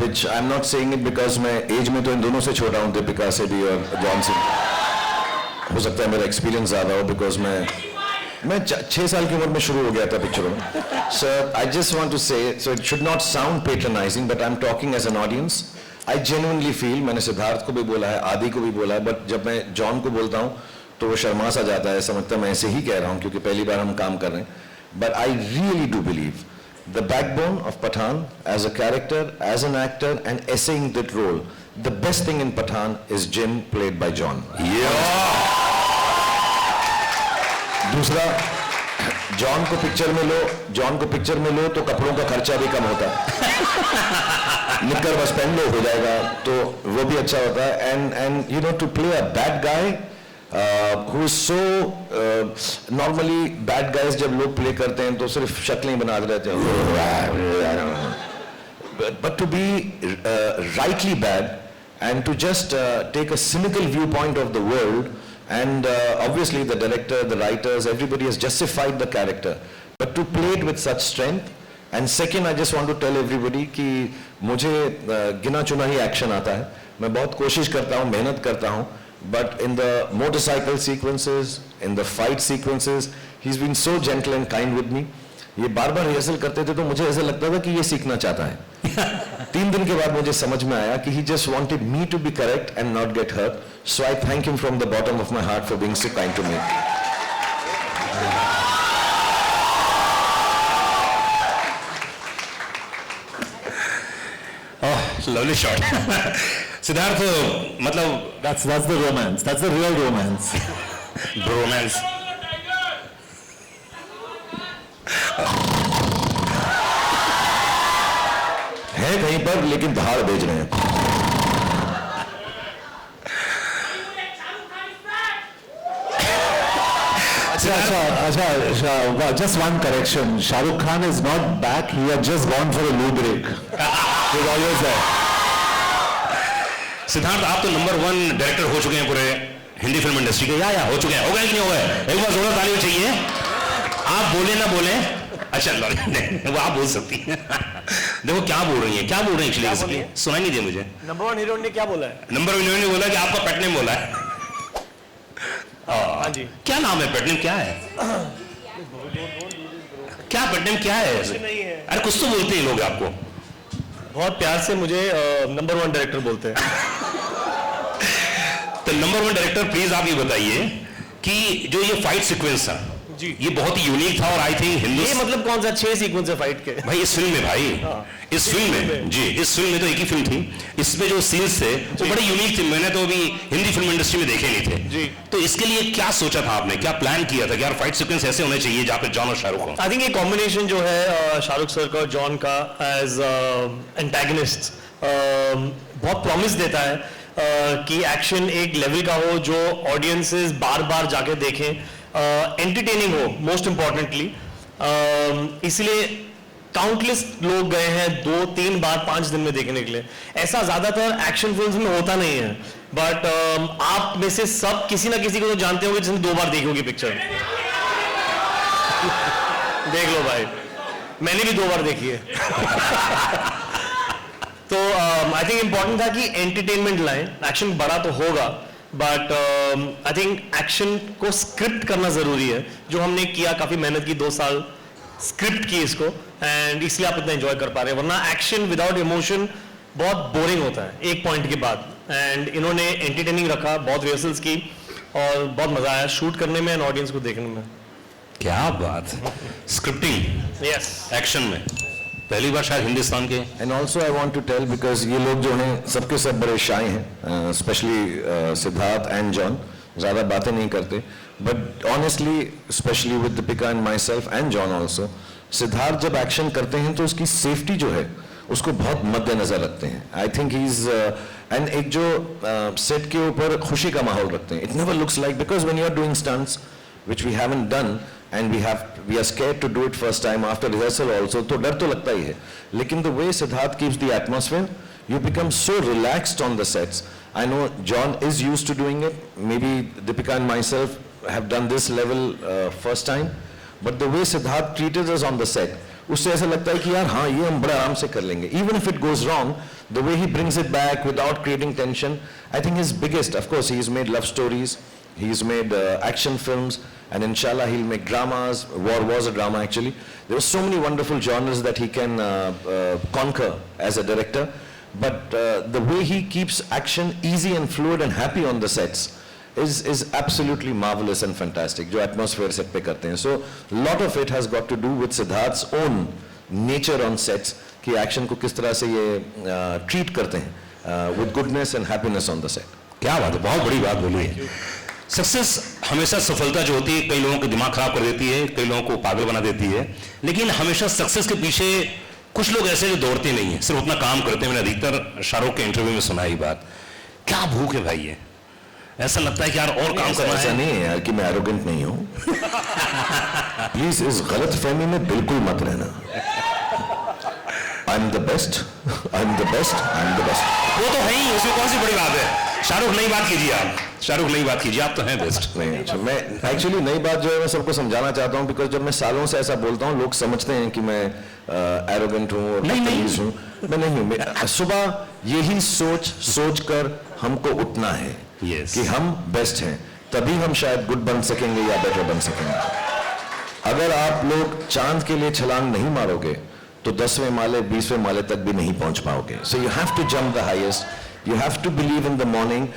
which I'm not saying it because मैं एज में तो इन दोनों से छोटा हूँ, दीपिका से भी और जॉन से. हो सकता है मेरा एक्सपीरियंस ज़्यादा हो, बिकॉज मैं 6 साल की उम्र में शुरू हो गया था पिक्चरों में. So I just want to say, so it should not sound patronizing, but I'm talking as an audience. I genuinely feel, मैंने सिद्धार्थ को भी बोला है, आदि को भी बोला है, but जब मैं जॉन को बोलता हूँ तो वो शर्मा सा जाता है, समझता है मैं ऐसे ही कह रहा हूँ क्योंकि पहली बार हम काम कर रहे हैं. But I really do believe the backbone of Pathan as a character, as an actor and essaying that role, the best thing in Pathan is Jim played by John. दूसरा, जॉन को पिक्चर में लो तो कपड़ों का खर्चा भी कम होता है. निक्कर बस पहन लो हो जाएगा, तो वो भी अच्छा होता है. And you know to play a bad guy who is so normally bad guys जब लोग प्ले करते हैं तो सिर्फ शक्लें ही बनाते रहते हैं. But to be rightly bad and to just take a cynical viewpoint of the world, and obviously the director, the writers, everybody has justified the character, but to play it with such strength. And second, I just want to tell everybody कि मुझे गिना चुना ही action आता है. मैं बहुत कोशिश करता हूँ, मेहनत करता हूँ, but in the motorcycle sequences, in the fight sequences, he's been so gentle and kind with me. ये बार बार रिहर्सल करते थे तो मुझे ऐसा लगता था कि ये सीखना चाहता है. 3 दिन के बाद मुझे समझ में आया कि he just wanted me to be correct and not get hurt. So I thank him from the bottom of my heart for being so kind to me. Oh, lovely shot. Siddharth, मतलब That's the romance. That's the real romance. Romance. है कहीं पर लेकिन दहाड़ भेज रहे हैं. Just one correction. Shah Rukh Khan is not back. He had just gone for a loo break. He's always there. Siddharth, आप तो नंबर 1 डायरेक्टर हो चुके हैं पूरे हिंदी फिल्म इंडस्ट्री के. या हो चुके हैं. हो गए कि नहीं हो गए? एक बार जोरदार ताली चाहिए. आप बोले ना बोले. अच्छा नहीं, वो आप बोल सकती हैं. देखो क्या बोल रही हैं, क्या बोल रही हैं एक्चुअली, सुनाई नहीं दिया मुझे. नंबर 1 हीरोइन ने क्या बोला है? नंबर 1 हीरोइन ने बोला कि आपका पेट नेम बोला है. हाँ जी. क्या नाम है? पेट नेम क्या है? क्या पेट नेम क्या है? नहीं है. अरे कुछ तो बोलते हैं लोग आपको. बहुत प्यार से मुझे नंबर 1 डायरेक्टर बोलते हैं. तो नंबर 1 डायरेक्टर, प्लीज आप ये बताइए कि जो ये फाइट सीक्वेंस था जी, ये बहुत ही यूनिक था और आई थिंक ये हिंदुस्तान मतलब कौन सा 6 सीक्वेंस है फाइट के? भाई इस फिल्म में, भाई इस फिल्म में जी, इस फिल्म में तो एक ही फिल्म थी. इसमें जो सीन्स थे वो बड़े यूनिक थे. मैंने तो अभी हिंदी फिल्म इंडस्ट्री में देखे नहीं थे जी. तो इसके लिए क्या सोचा था आपने, क्या प्लान किया था कि यार फाइट सीक्वेंस ऐसे होने चाहिए जहाँ पे जॉन और शाहरुख हो? आई थिंक ये कॉम्बिनेशन जो है शाहरुख सर का और जॉन का एज एंटेगनिस्ट बहुत प्रॉमिस देता है कि एक्शन एक लेवल का हो जो ऑडियंसेस बार बार जाके देखें, एंटरटेनिंग हो मोस्ट इंपॉर्टेंटली. इसलिए काउंटलेस लोग गए हैं 2, 3 बार 5 दिन में देखने के लिए. ऐसा ज्यादातर एक्शन फिल्म्स में होता नहीं है, बट आप में से सब किसी ना किसी को तो जानते होंगे जिसने 2 बार देखी होगी पिक्चर. देख लो भाई, मैंने भी 2 बार देखी है. तो आई थिंक इंपॉर्टेंट था कि एंटरटेनमेंट लाइन, एक्शन बड़ा तो होगा बट आई थिंक एक्शन को स्क्रिप्ट करना जरूरी है, जो हमने किया. काफी मेहनत की, 2 साल स्क्रिप्ट की इसको, एंड इसलिए आप इतना एंजॉय कर पा रहे हैं. वरना एक्शन विदाउट इमोशन बहुत बोरिंग होता है एक पॉइंट के बाद. एंड इन्होंने एंटरटेनिंग रखा, बहुत रिहर्सल्स की और बहुत मजा आया शूट करने में एंड ऑडियंस को देखने में. क्या बात. स्क्रिप्टिंग यस, एक्शन में पहली बार शायद हिंदुस्तान के. And also I want to tell because ये लोग जो हैं सबके सब बड़े शाय हैं, स्पेशली सिद्धार्थ एंड जॉन. ज़्यादा बातें नहीं करते but honestly specially with Deepika and my self and John also, Siddharth जब एक्शन करते हैं तो उसकी सेफ्टी जो है उसको बहुत मद्देनजर रखते हैं. आई थिंक ही इज एंड एक जो सेट के ऊपर खुशी का माहौल रखते हैं. It never looks like, because when you are doing stunts which we haven't done and we are scared to do it first time after rehearsal also, तो डर तो लगता ही है. लेकिन the way Siddharth keeps the atmosphere, you become so relaxed on the sets. I know John is used to doing it, maybe Deepika and myself have done this level first time, but the way Siddharth treated us on the set, उससे ऐसा लगता है कि यार हाँ ये हम बड़े आराम से कर लेंगे. Even if it goes wrong, the way he brings it back without creating tension, I think his biggest, of course he's made love stories, he's made action films, and inshallah he'll make dramas. War was a drama actually. There were so many wonderful genres that he can conquer as a director, but the way he keeps action easy and fluid and happy on the sets is absolutely marvelous and fantastic. जो atmosphere set पे करते हैं. So lot of it has got to do with Siddharth's own nature on sets कि action को किस तरह से ये treat करते हैं with goodness and happiness on the set. क्या बात है, बहुत बड़ी बात बोली है. सक्सेस हमेशा, सफलता जो होती है कई लोगों का दिमाग खराब कर देती है, कई लोगों को पागल बना देती है, लेकिन हमेशा सक्सेस के पीछे कुछ लोग ऐसे जो दौड़ते नहीं है, सिर्फ अपना काम करते हैं. मैंने अधिकतर शाहरुख के इंटरव्यू में सुना ही बात. क्या भूख है भाई, ये ऐसा लगता है कि यार और काम करना. ऐसा नहीं है यार कि मैं एरोगेंट नहीं हूं. प्लीज इस गलत फहमी में बिल्कुल मत रहना. I am the best, I am the best, I am the best. वो तो है ही, उसमें कौन सी बड़ी बात है. शाहरुख नई बात कीजिए, आप शाहरुख नई बात कीजिए, आप तो हैं बेस्ट. नहीं, अच्छा, मैं एक्चुअली नई बात जो है मैं सबको समझाना चाहता हूँ, बिकॉज जब मैं सालों से ऐसा बोलता हूँ लोग समझते हैं कि मैं एरोगेंट हूँ और बदतमीज हूँ. मैं नहीं हूँ. सुबह यही सोच कर हमको उठना है Yes. कि हम बेस्ट हैं, तभी हम शायद गुड बन सकेंगे या बेटर बन सकेंगे. अगर आप लोग चांद के लिए छलांग नहीं मारोगे तो 10वें माले 20वें माले तक भी नहीं पहुंच पाओगे. So you have to jump the highest. You have to believe in the morning.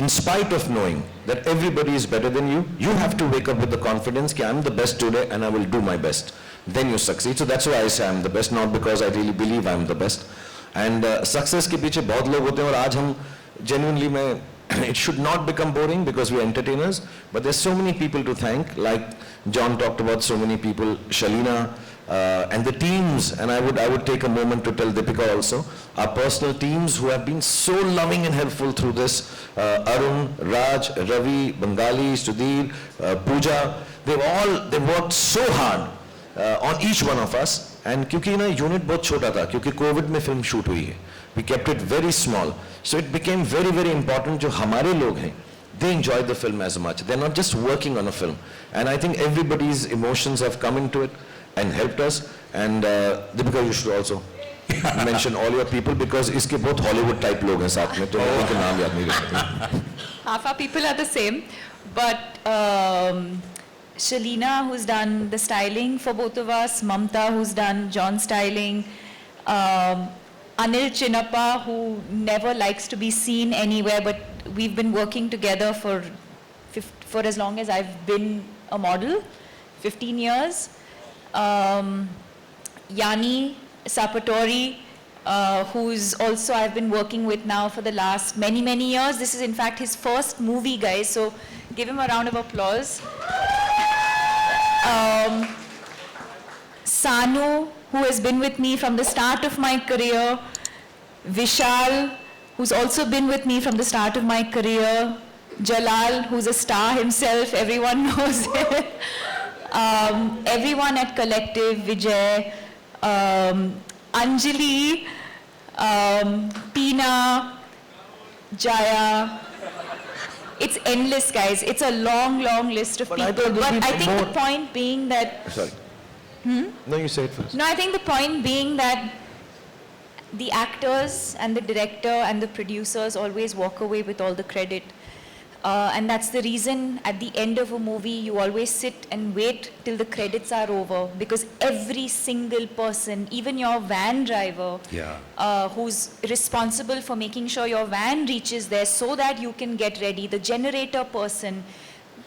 In spite of knowing that everybody is better than you, you have to wake up with the confidence that I'm the best today and I will do my best. Then you succeed. So that's why I say I'm the best, not because I really believe I'm the best. And success के पीछे बहुत लोग होते हैं और आज हम genuinely it should not become boring because we're entertainers, but there's so many people to thank, like John talked about so many people, Shalina, and the teams, and I would take a moment to tell Deepika also, our personal teams who have been so loving and helpful through this, Arun, Raj, Ravi, Bengali, Sudhir, Pooja, they worked so hard on each one of us, and क्योंकि ना unit बहुत छोटा था, क्योंकि COVID में film shoot हुई है, we kept it very small, so it became very very important जो हमारे लोग हैं, they enjoy the film as much, they're not just working on a film, and I think everybody's emotions have come into it and helped us, and Deepika, you should also mention all your people because इसके बहुत Hollywood type लोग हैं साथ में, तो मैं उनके नाम याद नहीं रखता. Half our people are the same, but Shalina, who's done the styling for both of us, Mamta, who's done John's styling, Anil Chinnappa, who never likes to be seen anywhere, but we've been working together for as long as I've been a model, 15 years. Yanni Sapatori, who's also I've been working with now for the last many, many years. This is in fact his first movie, guys, so give him a round of applause. Sanu, who has been with me from the start of my career. Vishal, who's also been with me from the start of my career. Jalal, who's a star himself, everyone knows it. Everyone at Collective, Vijay, Anjali, Tina, Jaya. It's endless, guys. It's a long, long list of people. But I think the point being that... Sorry. No, you say it first. No, I think the point being that the actors and the director and the producers always walk away with all the credit. And that's the reason at the end of a movie, you always sit and wait till the credits are over, because every single person, even your van driver, who's responsible for making sure your van reaches there so that you can get ready, the generator person,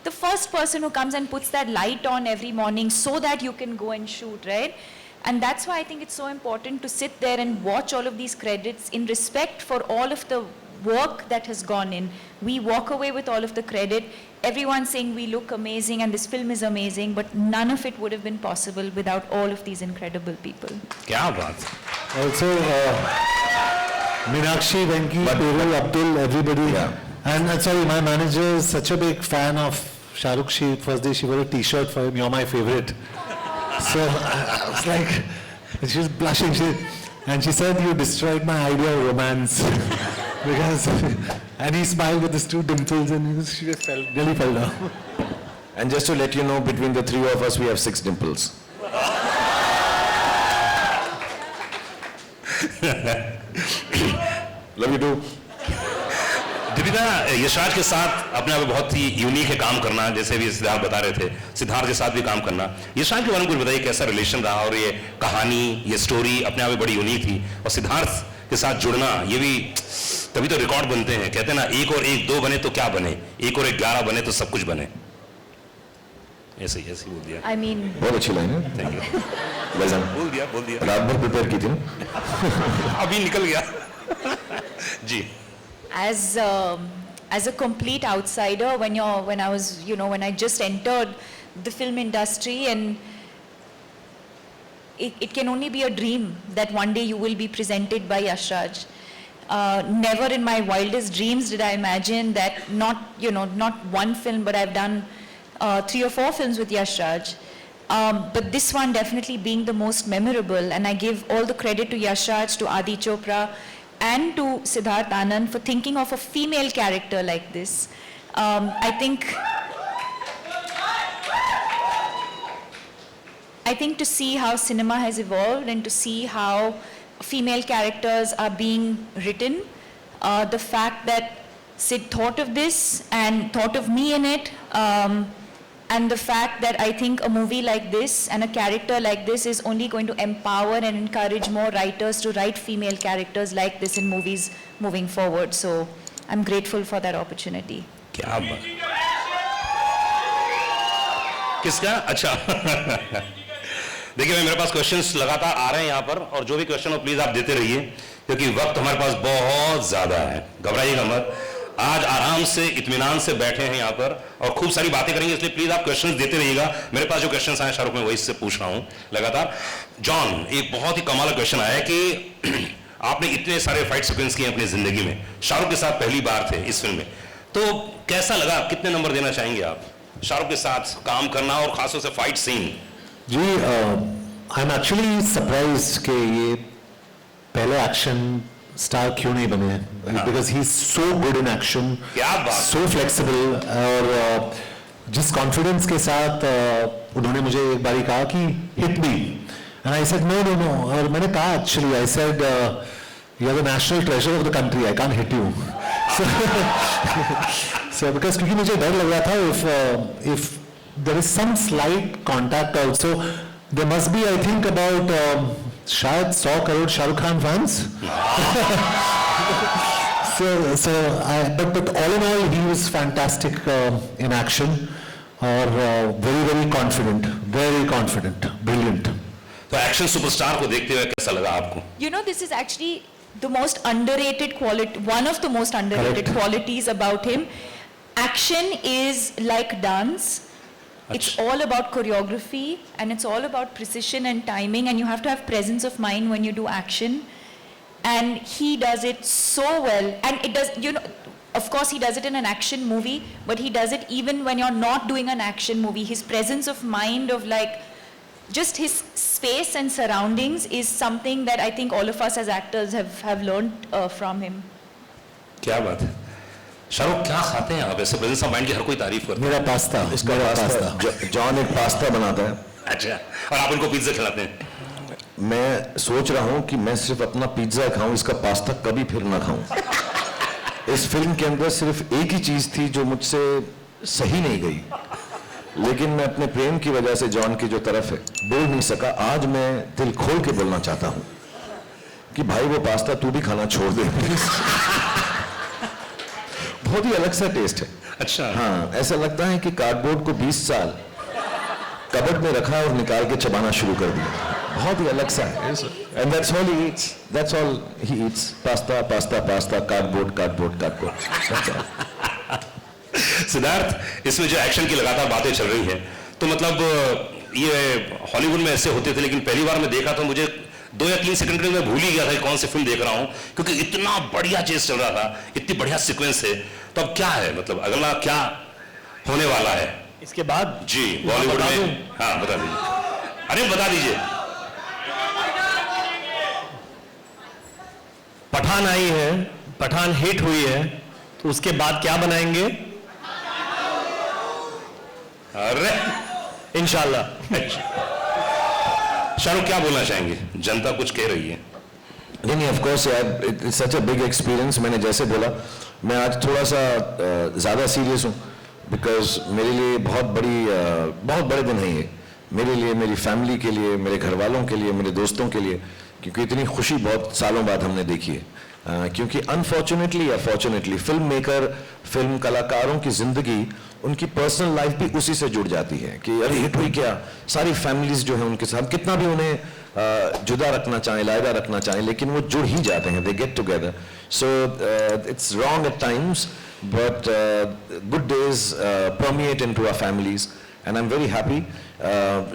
the first person who comes and puts that light on every morning so that you can go and shoot, right? And that's why I think it's so important to sit there and watch all of these credits in respect for all of the work that has gone in. We walk away with all of the credit. Everyone's saying we look amazing and this film is amazing, but none of it would have been possible without all of these incredible people. क्या बात. Also, Meenakshi, Venki, Perul, Abdul, everybody. Yeah. And sorry, my manager is such a big fan of Shahrukh. First day she wore a t-shirt for him, "You're my favorite." So I was like, she was blushing. And she said, "You destroyed my idea of romance." Because, and he smiled with his two dimples and she just really fell down. And just to let you know, between the three of us, we have 6 dimples. Love you too. Deepika, Yashraj के साथ अपने आप में बहुत ही unique है काम करना, जैसे भी सिद्धार्थ बता रहे थे, सिद्धार्थ के साथ भी काम करना. यशराज के बारे में कुछ बताइए, कैसा रिलेशन रहा और ये कहानी, ये स्टोरी अपने आप में बड़ी यूनिक थी, और सिद्धार्थ के साथ जुड़ना, ये भी तभी तो रिकॉर्ड बनते हैं. कहते हैं ना, 1 और 1 2 बने तो क्या बने, 1 और 1 11 बने तो सब कुछ बने. ऐसे ही बोल दिया. I mean, बहुत अच्छी लाइन है. Thank you. बोल दिया. रात भर प्रिपेयर की थी ना. अभी निकल गया. जी. as a complete outsider, when I just entered the film industry, and it can only be a dream that one day you will be presented by Yash Raj. Never in my wildest dreams did I imagine that not one film, but I've done 3 or 4 films with Yash Raj. But this one definitely being the most memorable, and I give all the credit to Yash Raj, to Adi Chopra, and to Siddharth Anand for thinking of a female character like this. I think to see how cinema has evolved and to see how female characters are being written, the fact that Sid thought of this and thought of me in it, And the fact that I think a movie like this and a character like this is only going to empower and encourage more writers to write female characters like this in movies moving forward. So I'm grateful for that opportunity. क्या बात, किसका? अच्छा देखिए मेरे पास questions लगातार आ रहे हैं यहाँ पर, और जो भी क्वेश्चन हो प्लीज आप देते रहिए, क्योंकि वक्त हमारे पास बहुत ज्यादा है। घबराइएगा मत, आज आराम से इत्मीनान से बैठे हैं यहाँ पर और खूब सारी बातें करेंगे, इसलिए प्लीज आप क्वेश्चंस देते रहिएगा। मेरे पास जो क्वेश्चंस आए शाहरुख, में वही से पूछ रहा हूँ लगातार। जॉन, एक बहुत ही कमाल का क्वेश्चन आया कि आपने इतने सारे फाइट सीक्वेंस किए अपनी जिंदगी में, शाहरुख के साथ पहली बार थे इस फिल्म में, तो कैसा लगा? कितने नंबर देना चाहेंगे आप शाहरुख के साथ काम करना और खासतौर से फाइट सीन? जी, आई एम एक्चुअली सरप्राइज्ड कि ये पहले एक्शन स्टार क्यों नहीं बने, because he is so good in action, क्या बात, सो फ्लेक्सिबल, और जिस कॉन्फिडेंस के साथ उन्होंने मुझे एक बारी कहा कि hit me, and I said no no no, और मैंने कहा actually I said you are the national treasure of the country, I can't hit you. So because क्योंकि मुझे डर लग रहा था if there is some slight contact also, there must be, I think, about शायद 100 crore Shahrukh Khan fans. But all in all, he was fantastic in action, और very confident, brilliant. तो action superstar को देखते हुए कैसा लगा आपको? You know, this is actually the most underrated quality, one of the most underrated Correct. qualities about him. Action is like dance. It's all about choreography and it's all about precision and timing, and you have to have presence of mind when you do action. And he does it so well. And it does, you know, of course he does it in an action movie, but he does it even when you're not doing an action movie. His presence of mind, of like, just his space and surroundings is something that I think all of us as actors have learned from him. क्या बात है। शाहरुख, क्या खाते हैं आप? ऐसे presence of mind की हर कोई तारीफ करता है। मेरा पास्ता, इसका पास्ता, जॉन एक पास्ता बनाता है। अच्छा, और आप उनको पिज्जा खिलाते हैं? मैं सोच रहा हूं कि मैं सिर्फ अपना पिज्जा खाऊं, इसका पास्ता कभी फिर ना खाऊं। इस फिल्म के अंदर सिर्फ एक ही चीज थी जो मुझसे सही नहीं गई, लेकिन मैं अपने प्रेम की वजह से जॉन की जो तरफ है बोल नहीं सका। आज मैं दिल खोल के बोलना चाहता हूं कि भाई वो पास्ता तू भी खाना छोड़ दे प्लीज। बहुत ही अलग सा टेस्ट है। अच्छा, हाँ, ऐसा लगता है कि कार्डबोर्ड को 20 साल कबर्ड में रखा और निकाल के चबाना शुरू कर दिया। बहुत ही अलग सा है। And that's all he eats, that's all he eats, pasta pasta pasta, cardboard cardboard cardboard. Siddharth, इसमें जो एक्शन की लगातार बातें चल रही हैं, तो मतलब ये हॉलीवुड में ऐसे होते थे, लेकिन पहली बार मैं देखा तो मुझे 2 या 3 सेकंड में मैं भूल ही गया था कौन सी फिल्म देख रहा हूं, क्योंकि इतना बढ़िया चेस चल रहा था, इतनी बढ़िया सीक्वेंस है। तो अब क्या है, मतलब अगला क्या होने वाला है इसके बाद? जी, बॉलीवुड में। हाँ, बता दीजिए। अरे बता दीजिए। पठान आई है, पठान हिट हुई है, तो उसके बाद क्या बनाएंगे? अरे इंशाल्लाह। शाहरुख क्या बोलना चाहेंगे? जनता कुछ कह रही है। नहीं, ऑफ कोर्स यार, it's such a big experience. मैंने जैसे बोला, मैं आज थोड़ा सा ज़्यादा सीरियस हूँ, बिकॉज मेरे लिए बहुत बड़े दिन है ये, मेरे लिए, मेरी फैमिली के लिए, मेरे घर वालों के लिए, मेरे दोस्तों के लिए, क्योंकि इतनी खुशी बहुत सालों बाद हमने देखी है। क्योंकि अनफॉर्चुनेटली या फॉर्चुनेटली फिल्म मेकर, फिल्म कलाकारों की ज़िंदगी, उनकी पर्सनल लाइफ भी उसी से जुड़ जाती है कि अरे हिट हुई क्या, सारी फैमिलीज जो है उनके साथ कितना भी उन्हें जुदा रखना चाहें, लायदा रखना चाहें, लेकिन वो जुड़ ही जाते हैं, they get together. So it's wrong at times, but good days permeate into our families, and I'm very happy.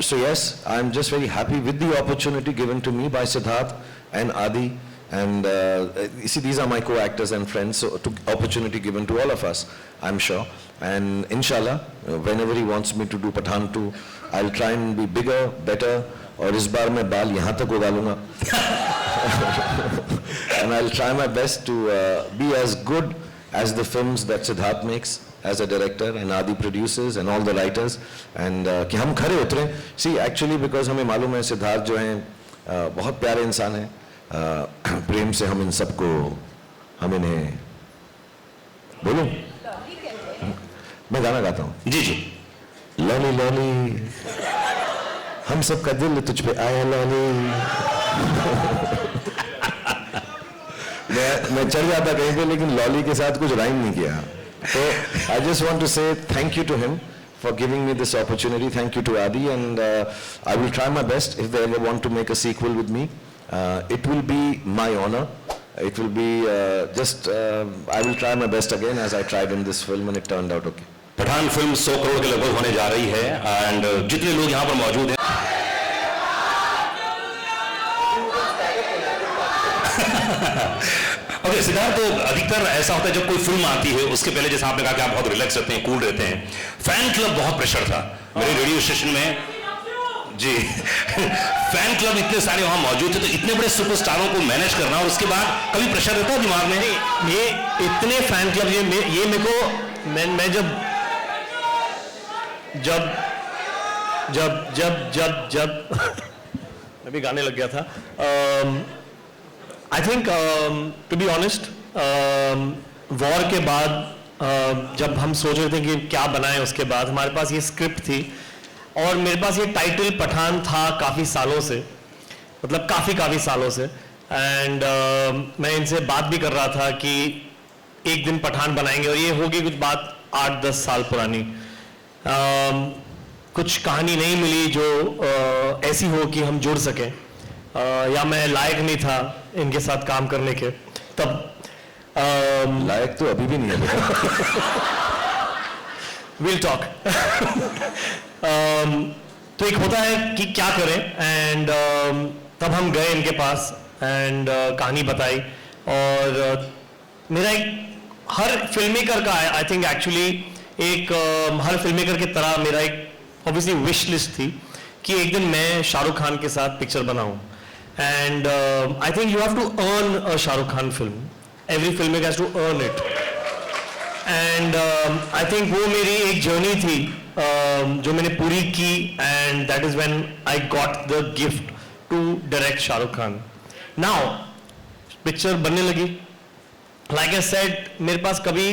So yes, I'm just very happy with the opportunity given to me by Siddharth and Adi, and you see, these are my co-actors and friends, so opportunity given to all of us, I'm sure. And inshallah, whenever he wants me to do Pathaan 2, I'll try and be bigger, better, और इस बार मैं बाल यहाँ तक उगालूंगा। And I'll try my best to be as good as the films that Siddharth makes as a director, and Adi produces, and all the writers, and कि हम खरे उतरें। See, actually because हमें मालूम है सिद्धार्थ जो हैं बहुत प्यारे इंसान हैं, प्रेम से हम इन सबको, हम इन्हें, बोलूं? मैं गाना गाता हूँ। जी जी। लॉली लॉली, हम सबका दिल तुझ पे आया लॉली। मैं चल जाता कहीं पे, लेकिन लॉली के साथ कुछ राइम नहीं किया। तो I just want to say thank you to him for giving me this opportunity. Thank you to Adi, and I will try my best if they ever want to make a sequel with me. It will be my honor. It will be I will try my best again as I tried in this film, and it turned out okay. Pathaan film 100 crore के लगभग होने जा रही है, and जितने लोग यहाँ पर मौजूद हैं ओके सिद्धार्थ, तो अधिकतर ऐसा होता है जब कोई फिल्म आती है उसके पहले, जैसे आपने कहा कि आप बहुत रिलैक्स रहते हैं, कूल रहते हैं, फैन क्लब बहुत प्रेशर था मेरे रेडियो स्टेशन में जी। फैन क्लब इतने सारे वहां मौजूद थे, तो इतने बड़े सुपरस्टारों को मैनेज करना, और उसके बाद कभी प्रेशर रहता है दिमाग में? ये इतने फैन क्लब, ये मेरे को मैं जब मैं भी गाने लग गया था। I think to be honest, war के बाद जब हम सोच रहे थे कि क्या बनाएं, उसके बाद हमारे पास ये स्क्रिप्ट थी और मेरे पास ये टाइटल पठान था काफ़ी सालों से, मतलब काफ़ी सालों से। एंड मैं इनसे बात भी कर रहा था कि एक दिन पठान बनाएंगे, और ये होगी कुछ बात 8-10 साल पुरानी। कुछ कहानी नहीं मिली जो ऐसी हो कि हम जुड़ सकें, या मैं लायक नहीं था इनके साथ काम करने के तब। लायक तो अभी भी नहीं है। Will talk. तो एक होता है कि क्या करें, एंड तब हम गए इनके पास एंड कहानी बताई, और मेरा एक हर फिल्म मेकर का आई थिंक एक्चुअली एक हर फिल्म मेकर की तरह मेरा एक ऑब्वियसली विश लिस्ट थी कि एक दिन मैं शाहरुख खान के साथ पिक्चर बनाऊं। And I think you have to earn a Shahrukh Khan film, every film maker has to earn it. And I think वो मेरी एक जर्नी थी जो मैंने पूरी की, and that is when I got the gift to direct Shahrukh Khan. Now picture बनने लगी, लाइक आई सेड, मेरे पास कभी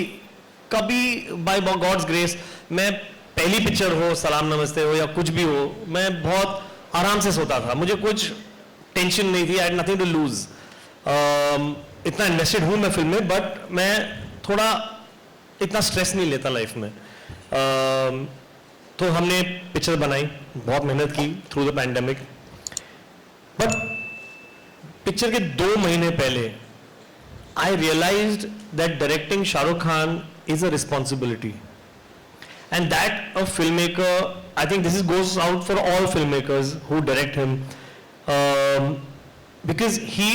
बाय गॉड्स ग्रेस, मैं पहली पिक्चर हो, सलाम नमस्ते हो या कुछ भी हो, मैं बहुत आराम से सोता था, मुझे कुछ टेंशन नहीं थी, I had nothing to lose. इतना इन्वेस्टेड हूं मैं फिल्म में, बट मैं थोड़ा इतना स्ट्रेस नहीं लेता लाइफ में। तो हमने पिक्चर बनाई, बहुत मेहनत की through the pandemic, but picture के 2 महीने पहले I realized that directing Shahrukh Khan is a responsibility, and that a filmmaker, I think this goes out for all filmmakers who direct him, because he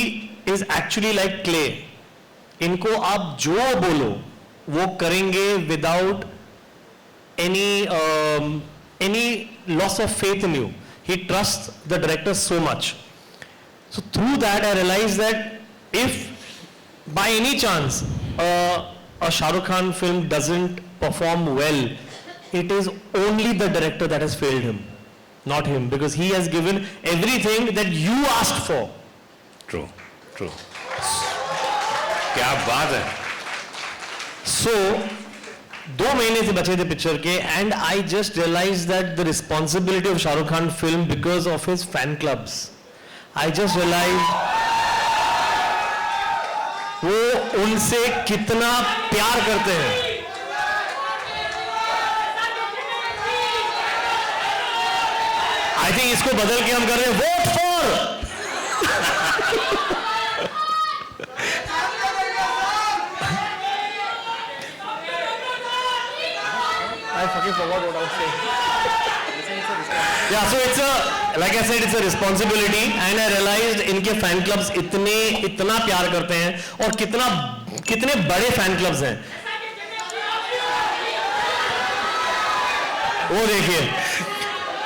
is actually like clay. इनको आप जो बोलो वो करेंगे without any loss of faith in you. He trusts the director so much. So through that I realized that if by any chance a Shahrukh Khan film doesn't perform well, it is only the director that has failed him, not him, because he has given everything that you asked for. True. क्या बात है। So 2 महीने से बचे थे picture के, and I just realized that the responsibility of Shahrukh Khan film because of his fan clubs. I just realized वो उनसे कितना प्यार करते हैं। आई थिंक इसको बदल के हम कर रहे हैं vote for. I fucking forgot what I was saying. Yeah, so it's like I said, it's a responsibility, and I realized इनके फैन क्लब्स इतना प्यार करते हैं, और कितने बड़े फैन क्लब्स हैं वो देखिए।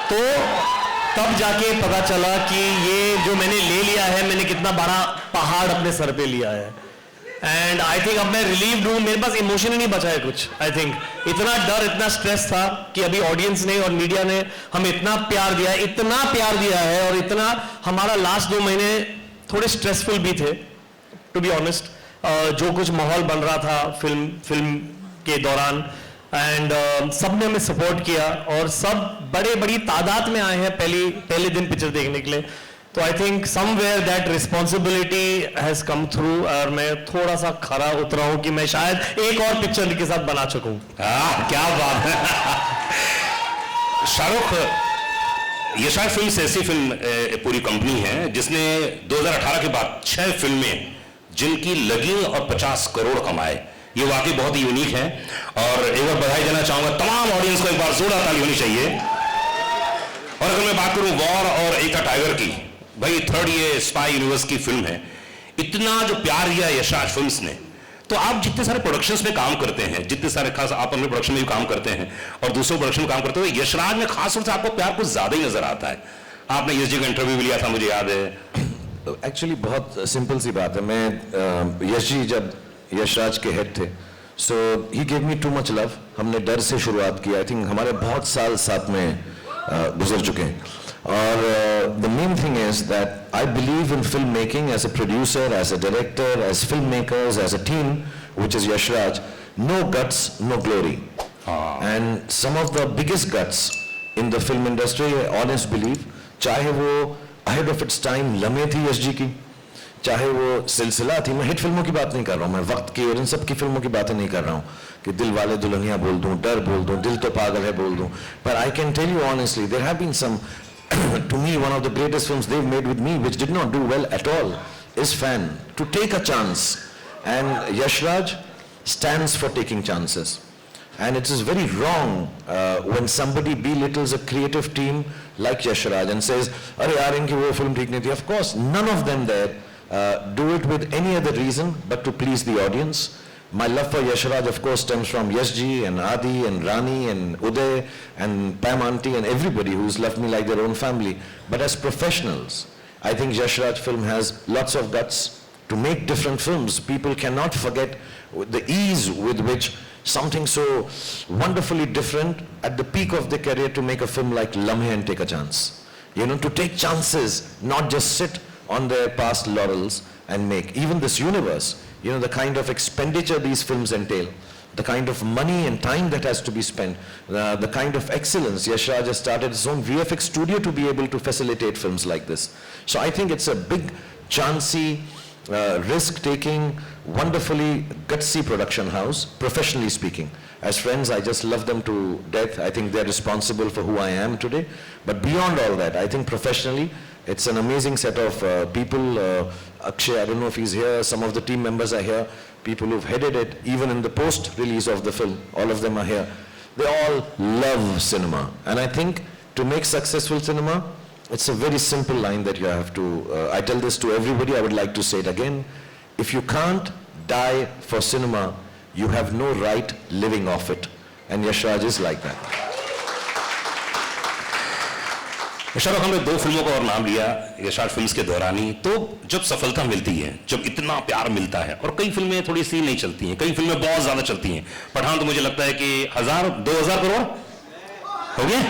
तो तब जाके पता चला कि ये जो मैंने ले लिया है, मैंने कितना बड़ा पहाड़ अपने सर पे लिया है। एंड आई थिंक अब मैं रिलीव्ड हूं, मेरे पास इमोशन ही नहीं बचा है कुछ। आई थिंक इतना डर, इतना स्ट्रेस था कि अभी ऑडियंस ने और मीडिया ने हमें इतना प्यार दिया है, और इतना हमारा लास्ट 2 महीने थोड़े स्ट्रेसफुल भी थे टू बी ऑनेस्ट। जो कुछ माहौल बन रहा था फिल्म के दौरान, एंड सब ने हमें सपोर्ट किया और सब बड़े बड़ी तादाद में आए हैं पहले दिन पिक्चर देखने के लिए. तो I think somewhere that responsibility has come through और मैं थोड़ा सा खरा उतरा हूं कि मैं शायद एक और पिक्चर के साथ बना सकूं. क्या बात है. शाहरुख, यशराज फिल्म्स ऐसी फिल्म पूरी कंपनी है जिसने 2018 के बाद 6 फिल्में जिनकी लगी और 50 करोड़ कमाए. ये वाकई बहुत ही यूनिक है और एक बार बधाई देना चाहूंगा तमाम ऑडियंस को. एक बार जोरदार ताली होनी चाहिए. और अगर मैं बात करूं वॉर और एकता टाइगर की, भाई 3rd ये स्पाई यूनिवर्स की फिल्म है. इतना जो प्यार दिया यशराज फिल्म्स ने. तो आप जितने सारे प्रोडक्शंस में काम करते हैं, जितने सारे खास आप अपने प्रोडक्शन में भी काम करते हैं और दूसरे प्रोडक्शन में काम करते हो, यशराज में खास तौर से आपको प्यार कुछ ज्यादा ही नजर आता है. आपने यश जी का इंटरव्यू भी लिया था, मुझे याद है. एक्चुअली बहुत सिंपल सी बात है. मैं यश जी जब यशराज के हेड थे, so he gave me too much love. हमने डर से शुरुआत की. आई थिंक हमारे बहुत साल साथ में गुजर चुके हैं. और the main thing is that I believe in film making as a producer, as a director, as film makers, as a team which is Yashraj. No guts, no glory. And some of the biggest guts in the film industry, honest believe, चाहे वो ahead of its time लम्हे थी यश जी की, चाहे वो सिलसिला थी. मैं हिट फिल्मों की बात नहीं कर रहा हूँ, मैं वक्त की और इन सब की फिल्मों की बातें नहीं कर रहा हूँ कि दिल वाले दुल्हनिया बोल दूँ, डर बोल दूँ, दिल तो पागल है बोल दूँ. पर I can tell you honestly, there have been some, to me one of the greatest films they've made with me which did not do well at all is Fan. To take a chance, and Yashraj stands for taking chances. And it is very wrong when somebody belittles a creative team like Yashraj and says, "Arey yaar, inki wo film theek nahi thi." Of course, none of them there do it with any other reason but to please the audience. My love for Yashraj, of course, stems from Yash ji and Adi and Rani and Uday and Pam Aunty and everybody who's loved me like their own family. But as professionals, I think Yashraj film has lots of guts to make different films. People cannot forget the ease with which something so wonderfully different at the peak of their career to make a film like Lamhe and take a chance. You know, to take chances, not just sit on their past laurels and make. Even this universe, you know, the kind of expenditure these films entail, the kind of money and time that has to be spent, the kind of excellence. Yashraj has started his own VFX studio to be able to facilitate films like this. So I think it's a big, chancy, risk-taking, wonderfully gutsy production house, professionally speaking. As friends, I just love them to death. I think they're responsible for who I am today. But beyond all that, I think professionally, it's an amazing set of people. Akshay, I don't know if he's here. Some of the team members are here. People who've headed it, even in the post-release of the film. All of them are here. They all love cinema. And I think to make successful cinema, it's a very simple line that you have to, I tell this to everybody, I would like to say it again. If you can't die for cinema, you have no right living off it. And Yashraj is like that. Shahrukh, हमने 2 फिल्मों का और नाम लिया Yashraj films के दौरान ही. तो जब सफलता मिलती है, जब इतना प्यार मिलता है, और कई फिल्में थोड़ी सी नहीं चलती हैं, कई फिल्में बहुत ज्यादा चलती हैं. पठान तो मुझे लगता है कि 1000-2000 करोड़ हो गया.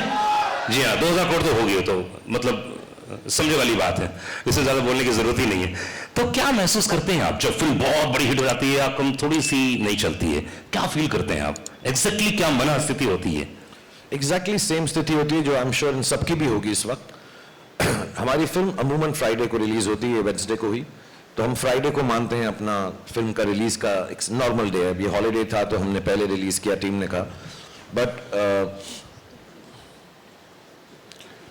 जी हाँ, 2000 करोड़ तो हो गए. तो मतलब समझे वाली बात है, इससे ज्यादा बोलने की जरूरत ही नहीं है. तो क्या महसूस करते हैं आप जब फिल्म बहुत बड़ी हिट हो जाती है या कम थोड़ी सी नहीं चलती है? क्या फील करते हैं आप? एग्जैक्टली क्या मन स्थिति होती है? एग्जैक्टली सेम स्थिति होती है जो आई एम श्योर इन सबकी भी होगी इस वक्त. हमारी फिल्म अमूमन फ्राइडे को रिलीज होती है, वेडनेसडे को ही. तो हम फ्राइडे को मानते हैं अपना फिल्म का रिलीज का एक नॉर्मल डे है. ये हॉलीडे था तो हमने पहले रिलीज किया, टीम ने कहा. बट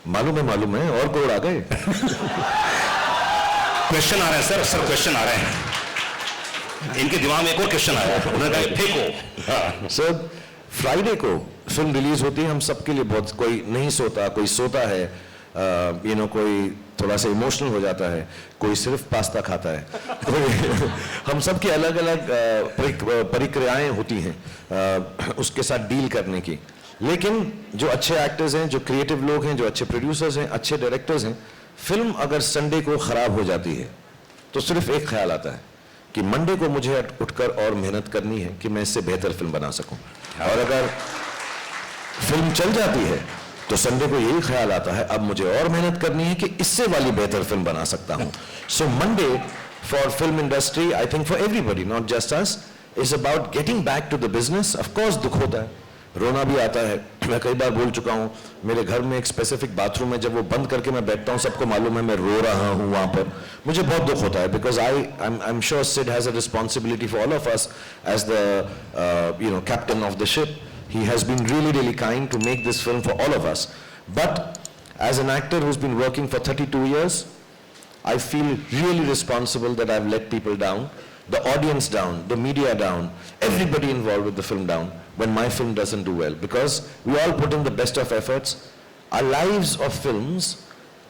मालूम है और कोड आ गए. क्वेश्चन आ रहे हैं सर क्वेश्चन आ रहे हैं. इनके दिमाग में एक और क्वेश्चन आया, उन्होंने कहा फेंको. सर फ्राइडे को फिल्म रिलीज होती है. हम सबके लिए बहुत, कोई नहीं सोता, कोई सोता है, यू नो, कोई थोड़ा सा इमोशनल हो जाता है, कोई सिर्फ पास्ता खाता है. हम सब की अलग अलग प्रक्रियाएं होती हैं उसके साथ डील करने की. लेकिन जो अच्छे एक्टर्स हैं, जो क्रिएटिव लोग हैं, जो अच्छे प्रोड्यूसर्स हैं, अच्छे डायरेक्टर्स हैं, फिल्म अगर संडे को खराब हो जाती है तो सिर्फ एक ख्याल आता है कि मंडे को मुझे उठकर और मेहनत करनी है कि मैं इससे बेहतर फिल्म बना सकूं. और अगर फिल्म चल जाती है तो संडे को यही ख्याल आता है अब मुझे और मेहनत करनी है कि इससे वाली बेहतर फिल्म बना सकता हूं. So Monday for film industry, I think for everybody, not just us, is about getting back to the business. Of course दुख होता है, रोना भी आता है। मैं कई बार बोल चुका हूँ, मेरे घर में एक स्पेसिफिक बाथरूम है, जब वो बंद करके मैं बैठता हूँ सबको मालूम है मैं रो रहा हूँ वहाँ पर। मुझे बहुत दुख होता है, because I am sure Sid has a responsibility for all of us as the captain of the ship. He has been really, really kind to make this film for all of us. But as an actor who's been working for 32 years, I feel really responsible that I've let people down, the audience down, the media down, everybody involved with the film down when my film doesn't do well. Because we all put in the best of efforts. Our lives of films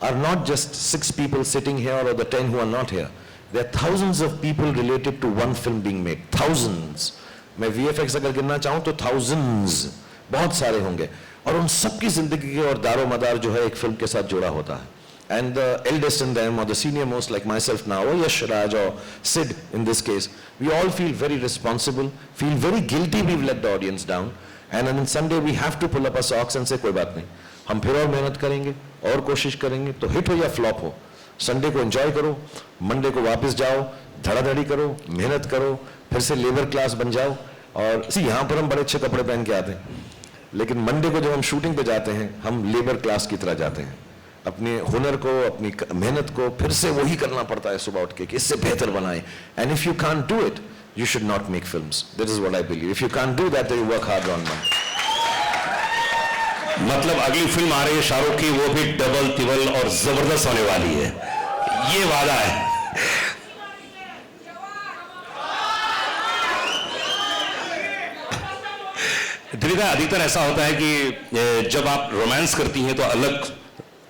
are not just 6 people sitting here or the 10 who are not here. There are thousands of people related to one film being made. Thousands. मैं VFX अगर गिनना चाहूँ तो thousands, बहुत सारे होंगे, और उन सबकी जिंदगी और दारो मदार जो है एक फिल्म के साथ जुड़ा होता है. And the eldest in them, or the senior most like myself now, or Yash Raj or Sid in this case, we all feel very responsible, feel very guilty we've let the audience down, and then someday we have to pull up our socks and say कोई बात नहीं, हम फिर और मेहनत करेंगे और कोशिश करेंगे, तो हिट हो या फ्लॉप हो, संडे को एंजॉय करो, मंडे को वापस जाओ, धड़ाधड़ी करो, मेहनत करो, फिर से लेबर क्लास बन जाओ. और यहाँ पर हम बड़े अच्छे कपड़े पहन के आते हैं, लेकिन मंडे को जब हम शूटिंग पे जाते हैं हम लेबर क्लास की तरह जाते हैं. अपने हुनर को, अपनी मेहनत को फिर से वही करना पड़ता है सुबह उठ के कि इससे बेहतर बनाएं. And if you can't do it you should not make films. That is what I believe. If you can't do that you work hard on one. मतलब अगली फिल्म आ रही है शाहरुख की, वो भी डबल तिबल और जबरदस्त होने वाली है, ये वादा है. दीपिका, अधिकतर ऐसा होता है कि जब आप रोमांस करती हैं तो अलग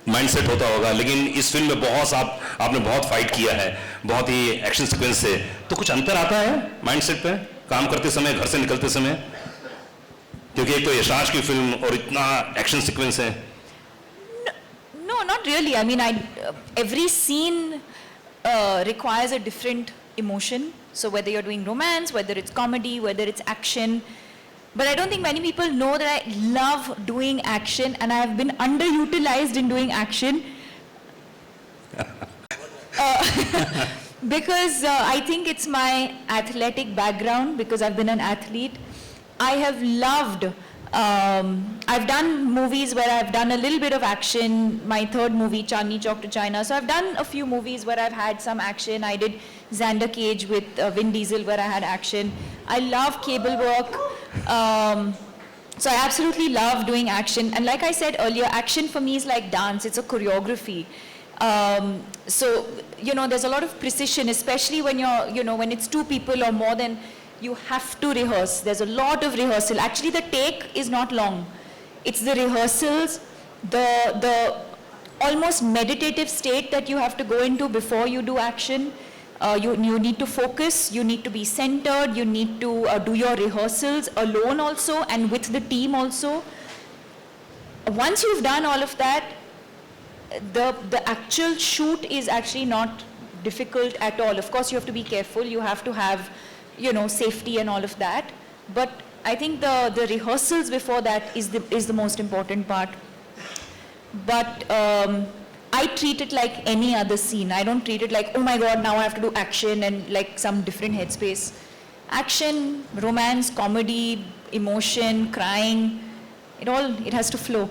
माइंडसेट होता होगा, लेकिन इस फिल्म में आपने बहुत फाइट किया है, बहुत ही एक्शन सीक्वेंस से, तो कुछ अंतर आता है माइंडसेट पे काम करते समय, घर से निकलते समय? क्योंकि एक तो यशराज की फिल्म और इतना एक्शन सीक्वेंस है. No, not really. I mean, every scene requires a different emotion. So whether you're doing romance, whether it's comedy, whether it's action. But I don't think many people know that I love doing action and I have been underutilized in doing action. Because I think it's my athletic background, because I've been an athlete. I have loved, I've done movies where I've done a little bit of action. My third movie, Chandni Chowk to China. So I've done a few movies where I've had some action. I did Xander Cage with Vin Diesel where I had action. I love cable work. So I absolutely love doing action. And like I said earlier, action for me is like dance. It's a choreography. So, you know, there's a lot of precision, especially when you're, you know, when it's 2 people or more than, you have to rehearse. There's a lot of rehearsal. Actually, the take is not long. It's the rehearsals, the almost meditative state that you have to go into before you do action. You need to focus, you need to be centered, you need to do your rehearsals alone also and with the team also. Once you've done all of that, the actual shoot is actually not difficult at all. Of course, you have to be careful, you have to have, you know, safety and all of that. But I think the rehearsals before that is the most important part. But I treat it like any other scene. I don't treat it like, oh my God, now I have to do action and like some different headspace. Action, romance, comedy, emotion, crying, it has to flow.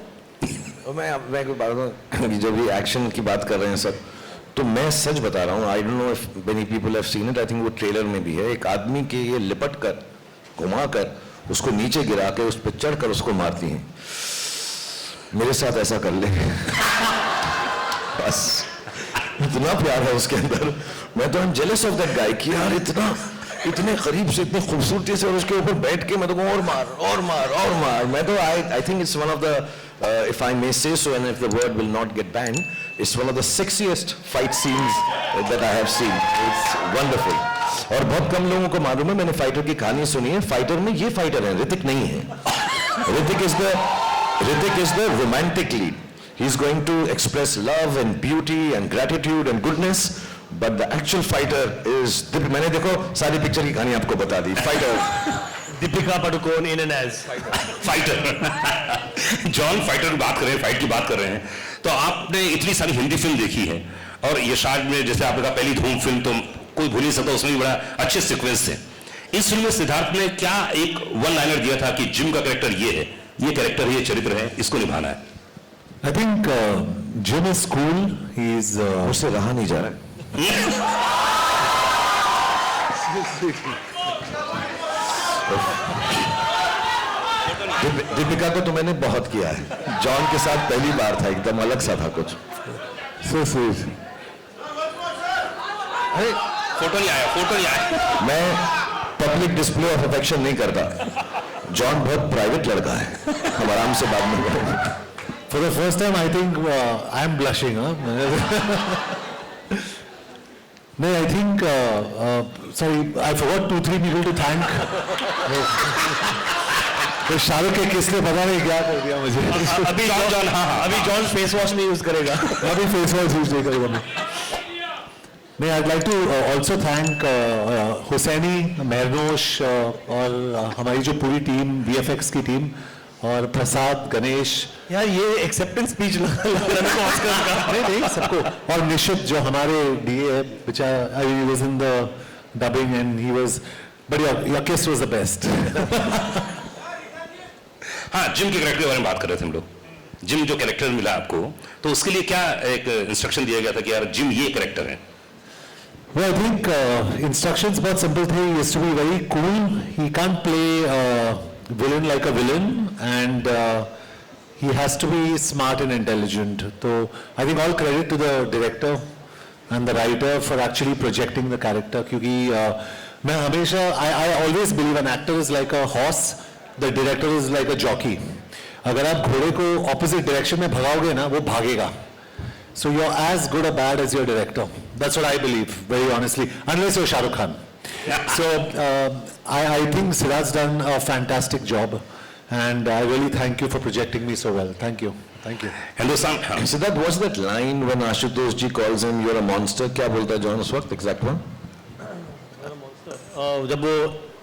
मैं कोई बात बताऊं, जब भी action की बात कर रहे हैं सब, तो मैं सच बता रहा हूँ. I don't know if many people have seen it. I think वो ट्रेलर में भी है. एक आदमी के ये लिपट कर, घुमा कर, उसको नीचे गिरा के उस पर चढ़ कर उसको मारती हैं. मेरे साथ ऐसा कर ले. बस इतना प्यार है उसके अंदर. मैं तो जेलस ऑफ दैट गाय कि यार इतने करीब से, इतनी खूबसूरती से, और उसके ऊपर बैठ के मैं तो कहूँ और मार और मार और मार. मैं तो I think it's one of the, if I may say so, and if the word will not get banned, it's one of the sexiest fight scenes that I have seen. It's wonderful. और बहुत कम लोगों को मालूम है, मैंने fighter की कहानी सुनी है. फाइटर में ये फाइटर है, ऋतिक नहीं है. Hrithik is the romantic lead. He's going to express love and beauty and gratitude and goodness, but the actual fighter is. मैंने देखो सारी पिक्चर की कहानी आपको बता दी. Fighter Deepika Padukone in and as Fighter. John Fighter की बात कर रहे हैं, फाइट की बात कर रहे हैं, तो आपने इतनी सारी हिंदी फिल्म देखी है, और यशराज में जैसे आपने कहा पहली धूम फिल्म तो कोई भूल नहीं सकता, उसमें भी बड़ा अच्छे सीक्वेंस थे. इस फिल्म में सिद्धार्थ ने क्या एक वन लाइनर दिया था कि जिम का कैरेक्टर ये है, ये कैरेक्टर, ये चरित्र है, इसको निभाना है? I think Jim is cool. He's मुझसे रहा नहीं जा रहा दीपिका को तो मैंने बहुत किया है, जॉन के साथ पहली बार था, एकदम अलग सा था कुछ। so sweet. अरे फोटो नहीं आया, फोटो नहीं आया। मैं पब्लिक डिस्प्ले ऑफ अफेक्शन नहीं करता, जॉन बहुत प्राइवेट लड़का है, हम आराम से बात नहीं करेंगे। For the first time, I think I'm blushing. Huh? No, I think. Sorry, I forgot 2-3 people to thank. तो शाहरुख के किसने पता नहीं क्या कर दिया मुझे। अभी जॉन, हाँ, अभी जॉन फेस वॉश नहीं यूज करेगा। अभी फेस वॉश यूज नहीं करेगा मैं। नहीं, I'd like to also thank Husaini, मेहरनोश और हमारी जो पूरी टीम, VFX की टीम, और प्रसाद, गणेश। यार ये एक्सेप्टेंस स्पीच लगा ऑस्कर का। नहीं सबको, और निशित जो हमारे DA है, which he was in the dubbing and he was, but your kiss was the best. हाँ, जिम के कैरेक्टर के बारे में बात कर रहे थे हम लोग। जिम जो कैरेक्टर मिला आपको, तो उसके लिए क्या एक इंस्ट्रक्शन दिया गया था कि यार जिम ये कैरेक्टर है? Well, I think instructions बहुत simple थे. He has to be very cool. He can't play villain like a villain, and he has to be smart and intelligent. So I think all credit to the director and the writer for actually projecting the character. क्योंकि मैं हमेशा I always believe an actor is like a horse, the director is like a jockey. अगर आप घोड़े को opposite direction में भगाओगे ना, वो भागेगा. So you're as good or bad as your director. That's what I believe, very honestly. Unless you're Shah Rukh Khan. So I think Siddharth's done a fantastic job, and I really thank you for projecting me so well. Thank you. Thank you. Hindustan, हाँ। Siddharth, what's that line when Ashutosh ji calls him, "You're a monster"? क्या बोलता है John उस वक्त? Exact one. जब वो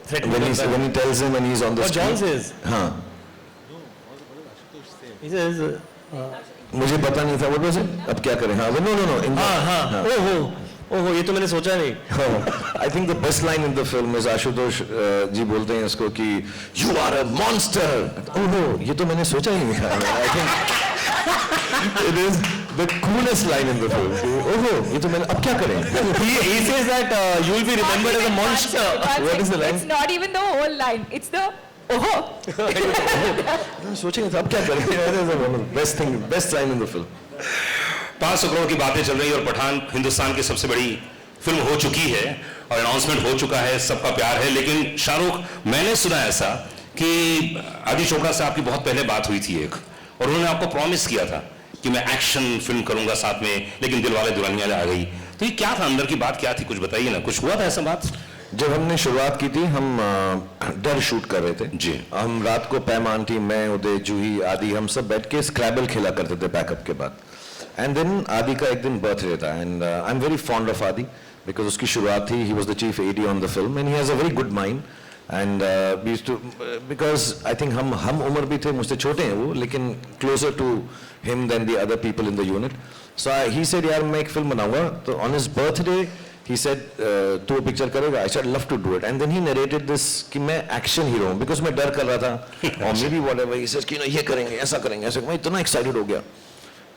threat When he tells him and he's on the What John screen. says? हाँ, he says, मुझे पता नहीं था, what was it? अब क्या करें? हाँ, no. हाँ, ओहो, ये तो मैंने सोचा नहीं। I think the best line in the film is Ashutosh जी बोलते हैं इसको कि "You are a monster." ओहो, ये तो मैंने सोचा ही नहीं था। I think it is the coolest line in the film. ओहो, ये तो मैंने, अब क्या करें? He says that you will be remembered as a monster. What is the line? It's not even the whole line. It's the सोचेंगे तो अब क्या करें? That is the best thing, best line in the film. 500 crore की बातें चल रही है और पठान हिंदुस्तान की सबसे बड़ी फिल्म हो चुकी है और अनाउंसमेंट हो चुका है, सबका प्यार है। लेकिन शाहरुख, मैंने सुना ऐसा कि आदि चोपड़ा से आपकी बहुत पहले बात हुई थी एक, और उन्होंने आपको प्रॉमिस किया था कि मैं एक्शन फिल्म करूंगा साथ में, लेकिन दिलवाले दुल्हनिया आ गई। तो ये क्या था, अंदर की बात क्या थी, कुछ बताइए ना। कुछ हुआ था ऐसा बात? जब हमने शुरुआत की थी, हम डर शूट कर रहे थे जी। हम रात को पैमान टीम, मैं, उदय, जूही, आदि, हम सब बैठ के स्क्रैबल खेला करते थे पैकअप के बाद। एंड देन आदि का एक दिन बर्थडे था, and I am very fond of Adi because उसकी शुरुआत थी, he was the chief AD on the film and he has a very good mind, and we used to, because I think हम उम्र भी थे, मुझसे छोटे हैं वो, लेकिन closer to him than the other people in the unit. So he said यार मैं एक फिल्म बनाऊंगा, तो on his birthday he said तू पिक्चर करेगा? I said love to do it, and then he narrated this कि मैं action hero हूँ, because मैं डर कर रहा था, और maybe whatever he says कि ना ये करेंगे, ऐसा करेंगे, ऐसा, मैं इतना एक्साइटेड हो गया।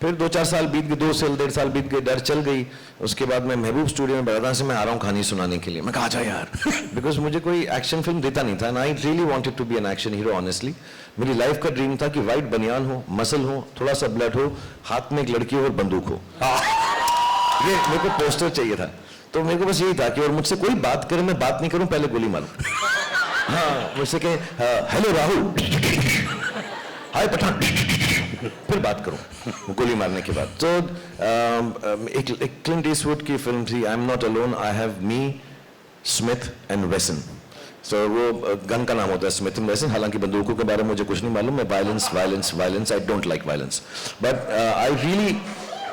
फिर 2-4 साल बीत गए, 2 साल 1.5 साल बीत गए, डर चल गई। उसके बाद मैं महबूब स्टूडियो में बैठा था, से मैं आ रहा हूँ कहानी सुनाने के लिए, मैं कहा जा यार, बिकॉज मुझे कोई एक्शन फिल्म देता नहीं था, and I really wanted to be an action hero honestly। मेरी लाइफ का ड्रीम था कि वाइट बनियान हो, मसल हो, थोड़ा सा ब्लड हो, हाथ में एक लड़की हो और बंदूक हो, ये मेरे को पोस्टर चाहिए था। तो मेरे को बस यही था कि और मुझसे कोई बात करे, मैं बात नहीं करूं, पहले गोली मारूं। हाँ, मुझसे कहे हेलो राहुल, हाय पठान, फिर बात करूं गोली मारने के बाद। तो एक क्लिंट ईस्टवुड की फिल्म थी, I am not alone, I have me, Smith and Wesson. So वो गन का नाम होता है स्मिथ एंड वेसन, हालांकि बंदूकों के बारे में मुझे कुछ नहीं मालूम, मैं violence, I don't like violence, but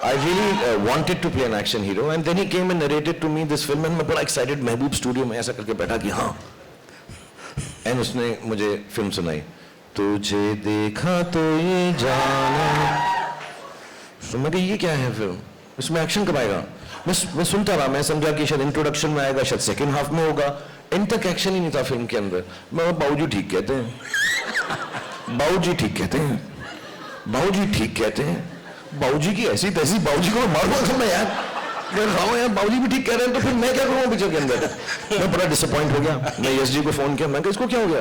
I really wanted to play an action hero, and then he came and narrated to me this film, and मैं बड़ा excited महबूब स्टूडियो में ऐसा करके बैठा कि हाँ, and उसने मुझे फिल्म सुनाई, तुझे देखा तो ये जाना। तो मैं ये क्या है फिल्म, इसमें एक्शन कब आएगा? मैं सुनता रहा, मैं समझा कि शायद इंट्रोडक्शन में आएगा, शायद सेकेंड हाफ में होगा, इन तक एक्शन ही नहीं था फिल्म के अंदर। मैं बाबूजी ठीक कहते हैं, बाबूजी ठीक कहते हैं, बाबूजी ठीक कहते हैं, बाबूजी की ऐसी तैसी, बाबूजी को मारूंगा तो मैं यार, मैं खाऊं यार, बाबूजी भी ठीक कह रहे हैं तो फिर मैं क्या करूंगा पिक्चर के अंदर। मैं बड़ा डिसअपॉइंट हो गया। मैं यश जी को फोन किया, मैं कहा इसको क्या हो गया,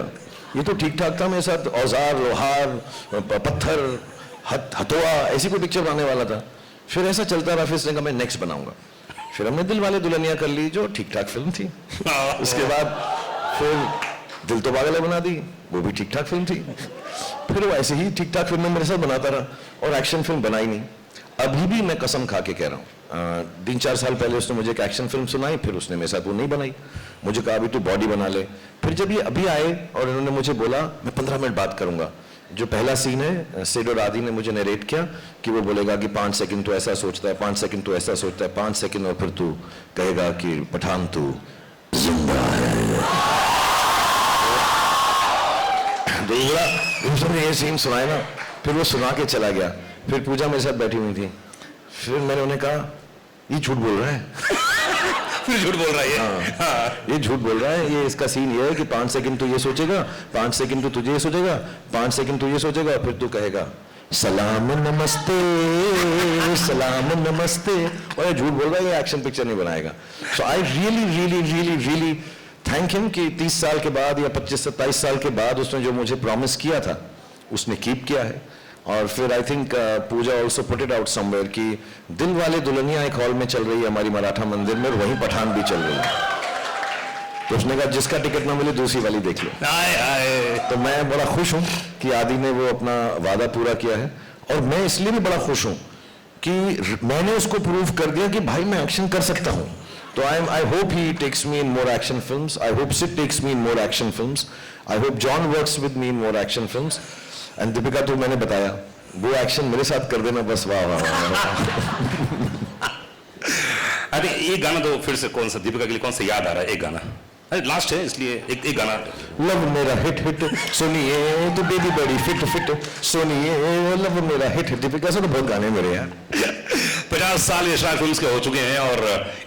ये तो ठीक ठाक था मेरे साथ, औजार लोहार पत्थर हथौआ ऐसी कोई पिक्चर बनाने वाला था। फिर ऐसा चलता रहा, फिर इसने कहा मैं नेक्स्ट बनाऊंगा। फिर हमने दिल वाले दुल्हनिया कर ली जो ठीक ठाक फिल्म थी। उसके बाद फिर दिल तो पागल है बना दी, वो भी ठीक ठाक फिल्म थी। फिर वो ऐसे ही ठीक ठाक फिल्में मेरे साथ बनाता रहा और एक्शन फिल्म बनाई नहीं। अभी भी मैं कसम खा के कह रहा हूँ, 3-4 साल पहले उसने मुझे एक एक्शन फिल्म सुनाई, फिर उसने मेरे साथ वो नहीं बनाई। मुझे कहा अभी तू बॉडी बना ले। फिर जब ये अभी आए और इन्होंने मुझे बोला मैं 15 मिनट बात करूंगा, जो पहला सीन है सिड और आदि ने मुझे नरेट किया कि वो बोलेगा कि 5 सेकंड तो ऐसा सोचता है, 5 सेकंड तो ऐसा सोचता है, 5 सेकंड और फिर तू कहेगा कि पठान तू जिंदा है। दूसरा ये सीन सुनाया ना, फिर वो सुना के चला गया। फिर पूजा मेरे साथ बैठी हुई थी, फिर मैंने उन्हें कहा ये झूठ बोल रहा है। फिर झूठ बोल रहा है हाँ, ये झूठ बोल रहा है। ये इसका सीन ये है कि 5 सेकंड तू ये सोचेगा, 5 सेकंड तू तुझे ये सोचेगा, 5 सेकंड तू ये सोचेगा, फिर तू कहेगा सलाम नमस्ते, सलाम नमस्ते। और ये झूठ बोल रहा है, ये एक्शन पिक्चर नहीं बनाएगा। So I really really really really thank him कि 30 साल के बाद या 25-27 साल के बाद उसने जो मुझे प्रॉमिस किया था उसने कीप किया है। और फिर I think Pooja also put it out somewhere कि दिल वाले दुल्हनिया एक हॉल में चल रही है हमारी मराठा मंदिर में, और वहीं पठान भी चल रही है। तो उसने कहा जिसका टिकट ना मिले दूसरी वाली देख लो। तो मैं बड़ा खुश हूं कि आदि ने वो अपना वादा पूरा किया है, और मैं इसलिए भी बड़ा खुश हूं कि मैंने उसको प्रूव कर दिया कि भाई मैं एक्शन कर सकता हूं। तो I hope he takes me in more action films, I hope Sid takes me in more action films, I hope John works with me in more action films. And Deepika तो मैंने बताया वो एक्शन मेरे साथ कर देना बस। वाह वाह वाह। अरे ये गाना तो फिर से कौन सा दीपिका के लिए कौन सा याद आ रहा है? एक गाना, अरे लास्ट है इसलिए एक गाना। लव मेरा हिट हिट सुनिए तो बेबी बड़ी फिट फिट सुनिए, लव मेरा हिट हिट। दीपिका से तो बहुत गाने मेरे यार। 50 साल यशराज फिल्म्स के हो चुके हैं और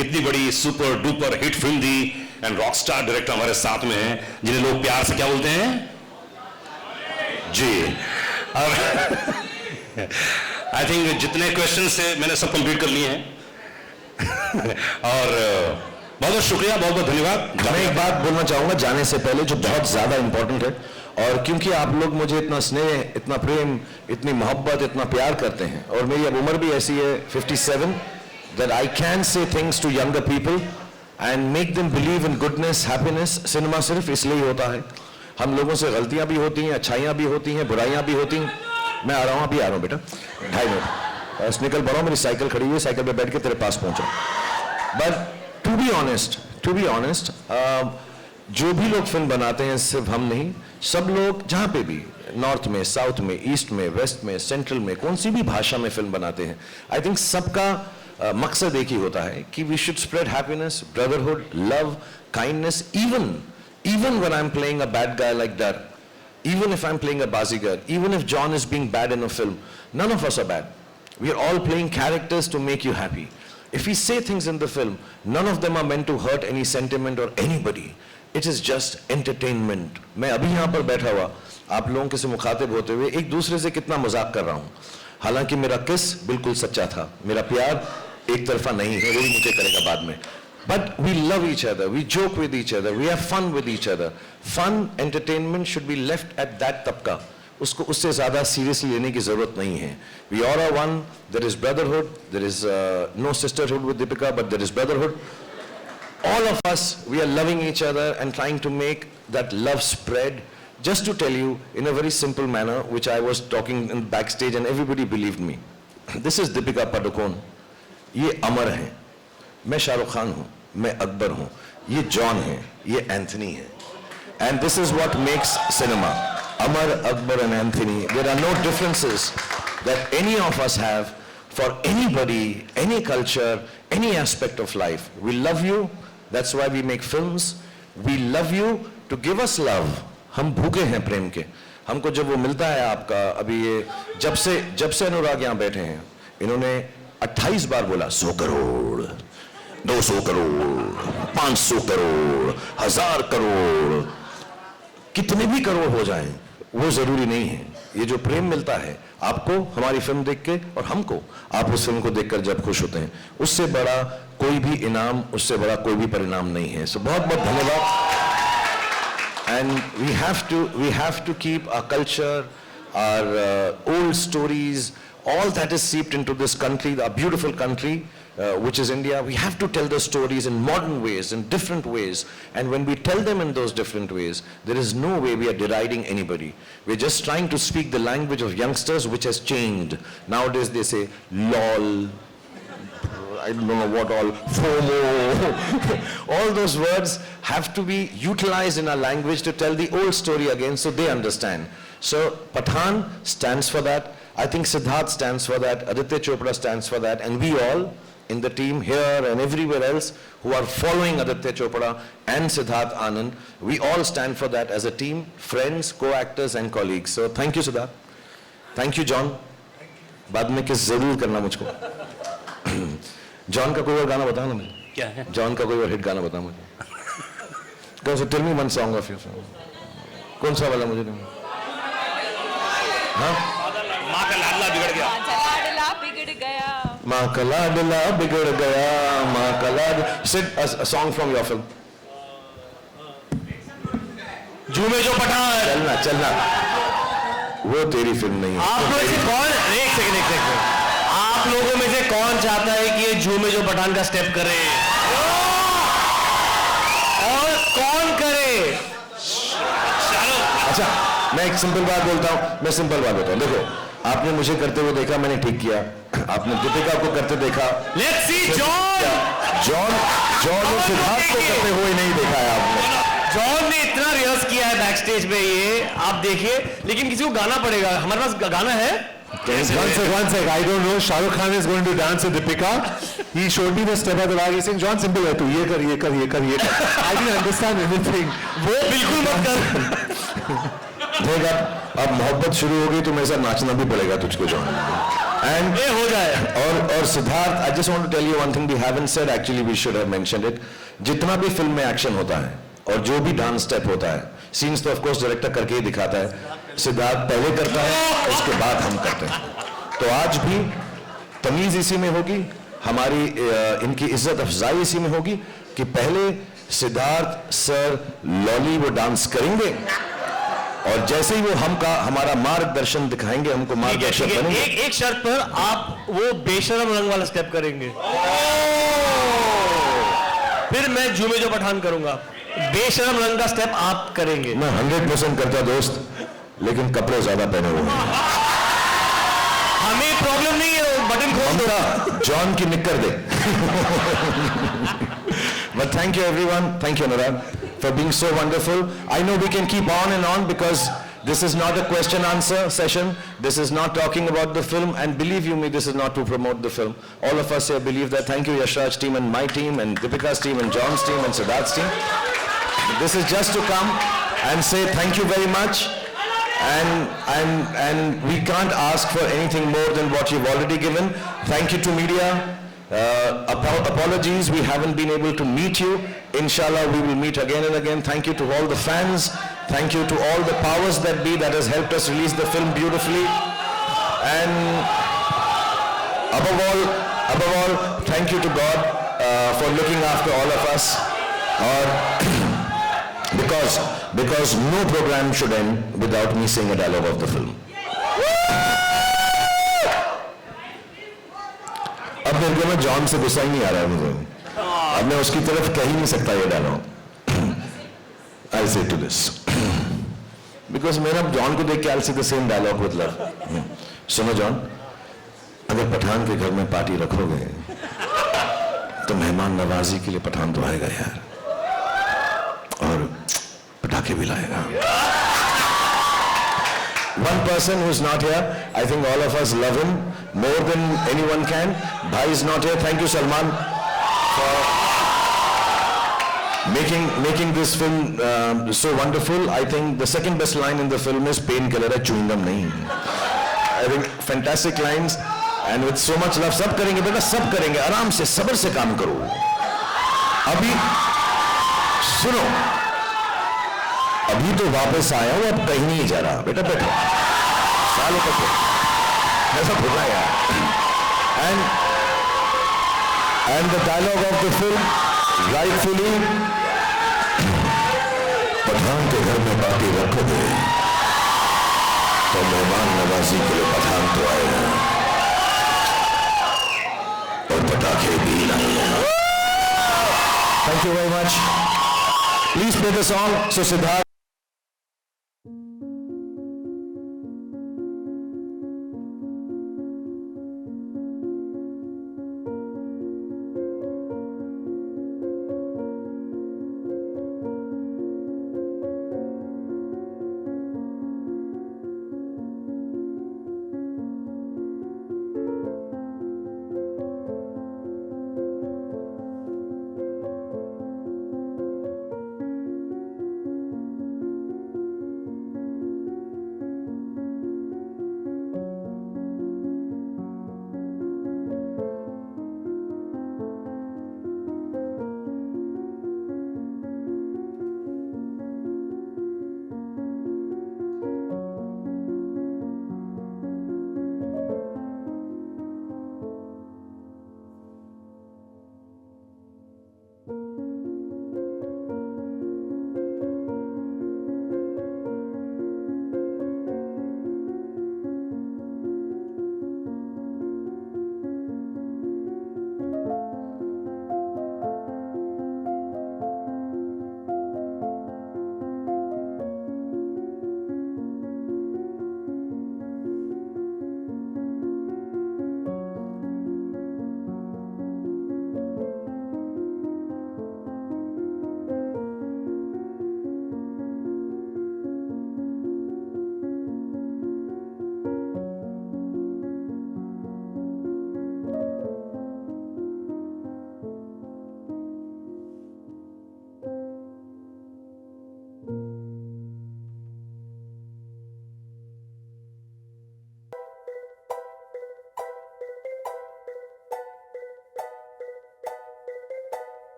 इतनी बड़ी super duper hit film the, and rock star director हमारे साथ में हैं जिन्हें लोग प्यार से क्या बोलते हैं जी। और आई थिंक जितने क्वेश्चन थे मैंने सब कंप्लीट कर लिए हैं। और बहुत बहुत शुक्रिया, बहुत बहुत धन्यवाद। मैं एक बात बोलना चाहूंगा जाने से पहले जो बहुत ज्यादा इंपॉर्टेंट है, और क्योंकि आप लोग मुझे इतना स्नेह, इतना प्रेम, इतनी मोहब्बत, इतना प्यार करते हैं, और मेरी अब उम्र भी ऐसी है 57, that I can say things to younger people and make them believe in goodness, happiness। Cinema सिर्फ इसलिए ही होता है। हम लोगों से गलतियां भी होती हैं, अच्छाइयां भी होती हैं, बुराइयां भी होती हैं। मैं आ रहा हूं, अभी आ रहा हूं बेटा, 2.5 मिनट बस निकल पड़ा हूं, मेरी साइकिल खड़ी हुई है, साइकिल पे बैठ के तेरे पास पहुंचा। बट टू बी ऑनेस्ट, जो भी लोग फिल्म बनाते हैं, सिर्फ हम नहीं, सब लोग जहां पे भी, नॉर्थ में, साउथ में, ईस्ट में, वेस्ट में, सेंट्रल में, कौन सी भी भाषा में फिल्म बनाते हैं, आई थिंक सबका मकसद एक ही होता है कि we should spread happiness, brotherhood, love, kindness. even when I'm playing a bad guy like that, even if I'm playing a Bazigar, even if John is being bad in a film, none of us are bad. We are all playing characters to make you happy. If we say things in the film, none of them are meant to hurt any sentiment or anybody. It is just entertainment. मैं अभी यहाँ पर बैठा हुआ आप लोगों के से मुखातिब होते हुए एक दूसरे से कितना मजाक कर रहा हूँ, हालांकि मेरा किस बिल्कुल सच्चा था, मेरा प्यार एक तरफा नहीं है, वो भी मुझे करेगा बाद में। But we love each other, we joke with each other, we have fun with each other. Fun, entertainment should be left at that तबका, उसको उससे ज़्यादा seriously लेने की ज़रूरत नहीं है। We all are one, there is brotherhood, there is no sisterhood with Deepika, but there is brotherhood. All of us, we are loving each other and trying to make that love spread. Just to tell you in a very simple manner, which I was talking in backstage and everybody believed me. This is Deepika Padukone, ये अमर हैं, मैं शाहरुख खान हूं, मैं अकबर हूं, ये John है, ये Anthony है, and this is what makes cinema. Amar, Akbar and Anthony, there are no differences that any of us have for anybody, any culture, any aspect of life. We love you, that's why we make films. We love you to give us love. हम भूखे हैं प्रेम के, हमको जब वो मिलता है आपका, अभी ये जब से अनुराग यहाँ बैठे हैं, इन्होंने 28 बार बोला 100 करोड़, 200 करोड़, 500 करोड़, 1000 करोड़, कितने भी करोड़ हो जाएं, वो जरूरी नहीं है। ये जो प्रेम मिलता है आपको हमारी फिल्म देख के और हमको आप उस फिल्म को देखकर जब खुश होते हैं, उससे बड़ा कोई भी इनाम, उससे बड़ा कोई भी परिणाम नहीं है। सो बहुत बहुत धन्यवाद। And we have to keep our culture, our old stories, all that is seeped into this country, our beautiful country, which is India. We have to tell the stories in modern ways, in different ways. And when we tell them in those different ways, there is no way we are deriding anybody. We're just trying to speak the language of youngsters, which has changed. Nowadays they say, lol, I don't know what all, FOMO. All those words have to be utilized in our language to tell the old story again so they understand. So Pathaan stands for that. I think Siddharth stands for that. Aditya Chopra stands for that. And we all in the team here and everywhere else who are following Aditya Chopra and Siddharth Anand, we all stand for that as a team, friends, co-actors and colleagues. So thank you Siddharth. Thank you John. बाद में किस जरूर करना मुझको। John का कोई और गाना बताओ ना मुझे। क्या है? जॉन का कोई और हिट गाना बताओ मुझे। कौन सा? Tell me one song of your song. कौन सा वाला मुझे? हाँ? माँ का लाडला बिगड़ गया। लाडला बिगड़ गया। माँ का लाडला बिगड़ गया, माँ का लाड। Sing a song from your film. झूमे जो पठान। चलना चलना। वो तेरी फिल्म नहीं है। आप लोग से कौन, एक सेकंड, आप लोगों में से कौन चाहता है कि ये झूमे जो पठान का स्टेप करे? और कौन करे? अच्छा, मैं एक सिंपल बात बोलता हूँ, देखो, आपने मुझे करते हुए देखा, मैंने ठीक किया। आपने दीपिका को करते देखा। लेट्स सी जॉन और सिद्धार्थ को करते हुए नहीं देखा है आपने। जॉन ने इतना रिहर्स किया है बैक स्टेज पे, ये आप देखिए, लेकिन किसी को गाना पड़ेगा। हमारे पास गाना है? One sec. I don't know. Shah Rukh Khan is going to dance with Deepika. He showed me the step at the back. He's saying, John, simple है तू ये कर. I didn't understand anything. वो बिल्कुल मत कर। देख अब मोहब्बत शुरू हो गई तो मेरे साथ नाचना भी पड़ेगा तुझको जॉन। And ये हो जाए। और Siddharth, I just want to tell you one thing we haven't said, actually we should have mentioned it. जितना भी फिल्म में एक्शन होता है और जो भी डांस स्टेप होता है, सीन्स तो ऑफ कोर्स डायरेक्टर करके ही दिखाता है, सिद्धार्थ पहले करता है, उसके बाद हम करते हैं। तो आज भी तमीज इसी में होगी, हमारी इनकी इज्जत अफजाई इसी में होगी कि पहले सिद्धार्थ सर लॉली वो डांस करेंगे और जैसे ही वो हमारा मार्गदर्शन दिखाएंगे, हमको मार्गदर्शन बनेंगे। एक शर्त पर आप वो बेशरम रंग वाला स्टेप करेंगे, फिर मैं झूमे जो पठान करूंगा। बेशरम रंग का स्टेप आप करेंगे। मैं 100% करता दोस्त, लेकिन कपड़े ज्यादा पहने हुए हैं। हमें प्रॉब्लम नहीं है, बटन खोल दो। जॉन की निक्कर दे। But thank you everyone, thank you Anurag for being so wonderful. I know we can keep on and on because this is not a question answer session. This is not talking about the film, and believe you me, this is not to promote the film. All of us here believe that. Thank you Yashraj team and my team and Deepika's team and John's team and Siddharth's team. This is just to come and say thank you very much, and we can't ask for anything more than what you've already given. Thank you to media. Apologies we haven't been able to meet you. Inshallah we will meet again and again. Thank you to all the fans. Thank you to all the powers that be that has helped us release the film beautifully. And above all, thank you to God for looking after all of us. Because no program should end without me saying a dialogue of the film. अब मेरे को ना John से गुस्सा ही नहीं आ रहा है मुझे। अब मैं उसकी तरफ कह ही नहीं सकता ये dialogue. I'll say to this because मेरा जॉन को देख के I'll say the same dialogue with love. सुनो जॉन, अगर पठान के घर में पार्टी रखोगे तो मेहमान नवाजी के लिए पठान तो आएगा यार, और पटाखे भी लाएगा। One person who's not here, I think all of us love him more than anyone can. Bhai is not here. Thank you, Salman, for making this film so wonderful. I think the second best line in the film is painkiller है, chewing gum नहीं। I think fantastic lines and with so much love. सब करेंगे बेटा, सब करेंगे, आराम से सब्र से काम करो। अभी सुनो, अभी तो वापस आया हूं, अब कहीं नहीं जा रहा। बेटा बैठो, सालों तक ऐसा होगा यार। And the dialogue of the film rightfully, Pathaan के घर में पार्टी रखोगे तो मेहमान नवाजी के लिए पठान तो आए हैं और पटाखे भी लाए हैं। Thank you very much. Please play the song. So Siddharth,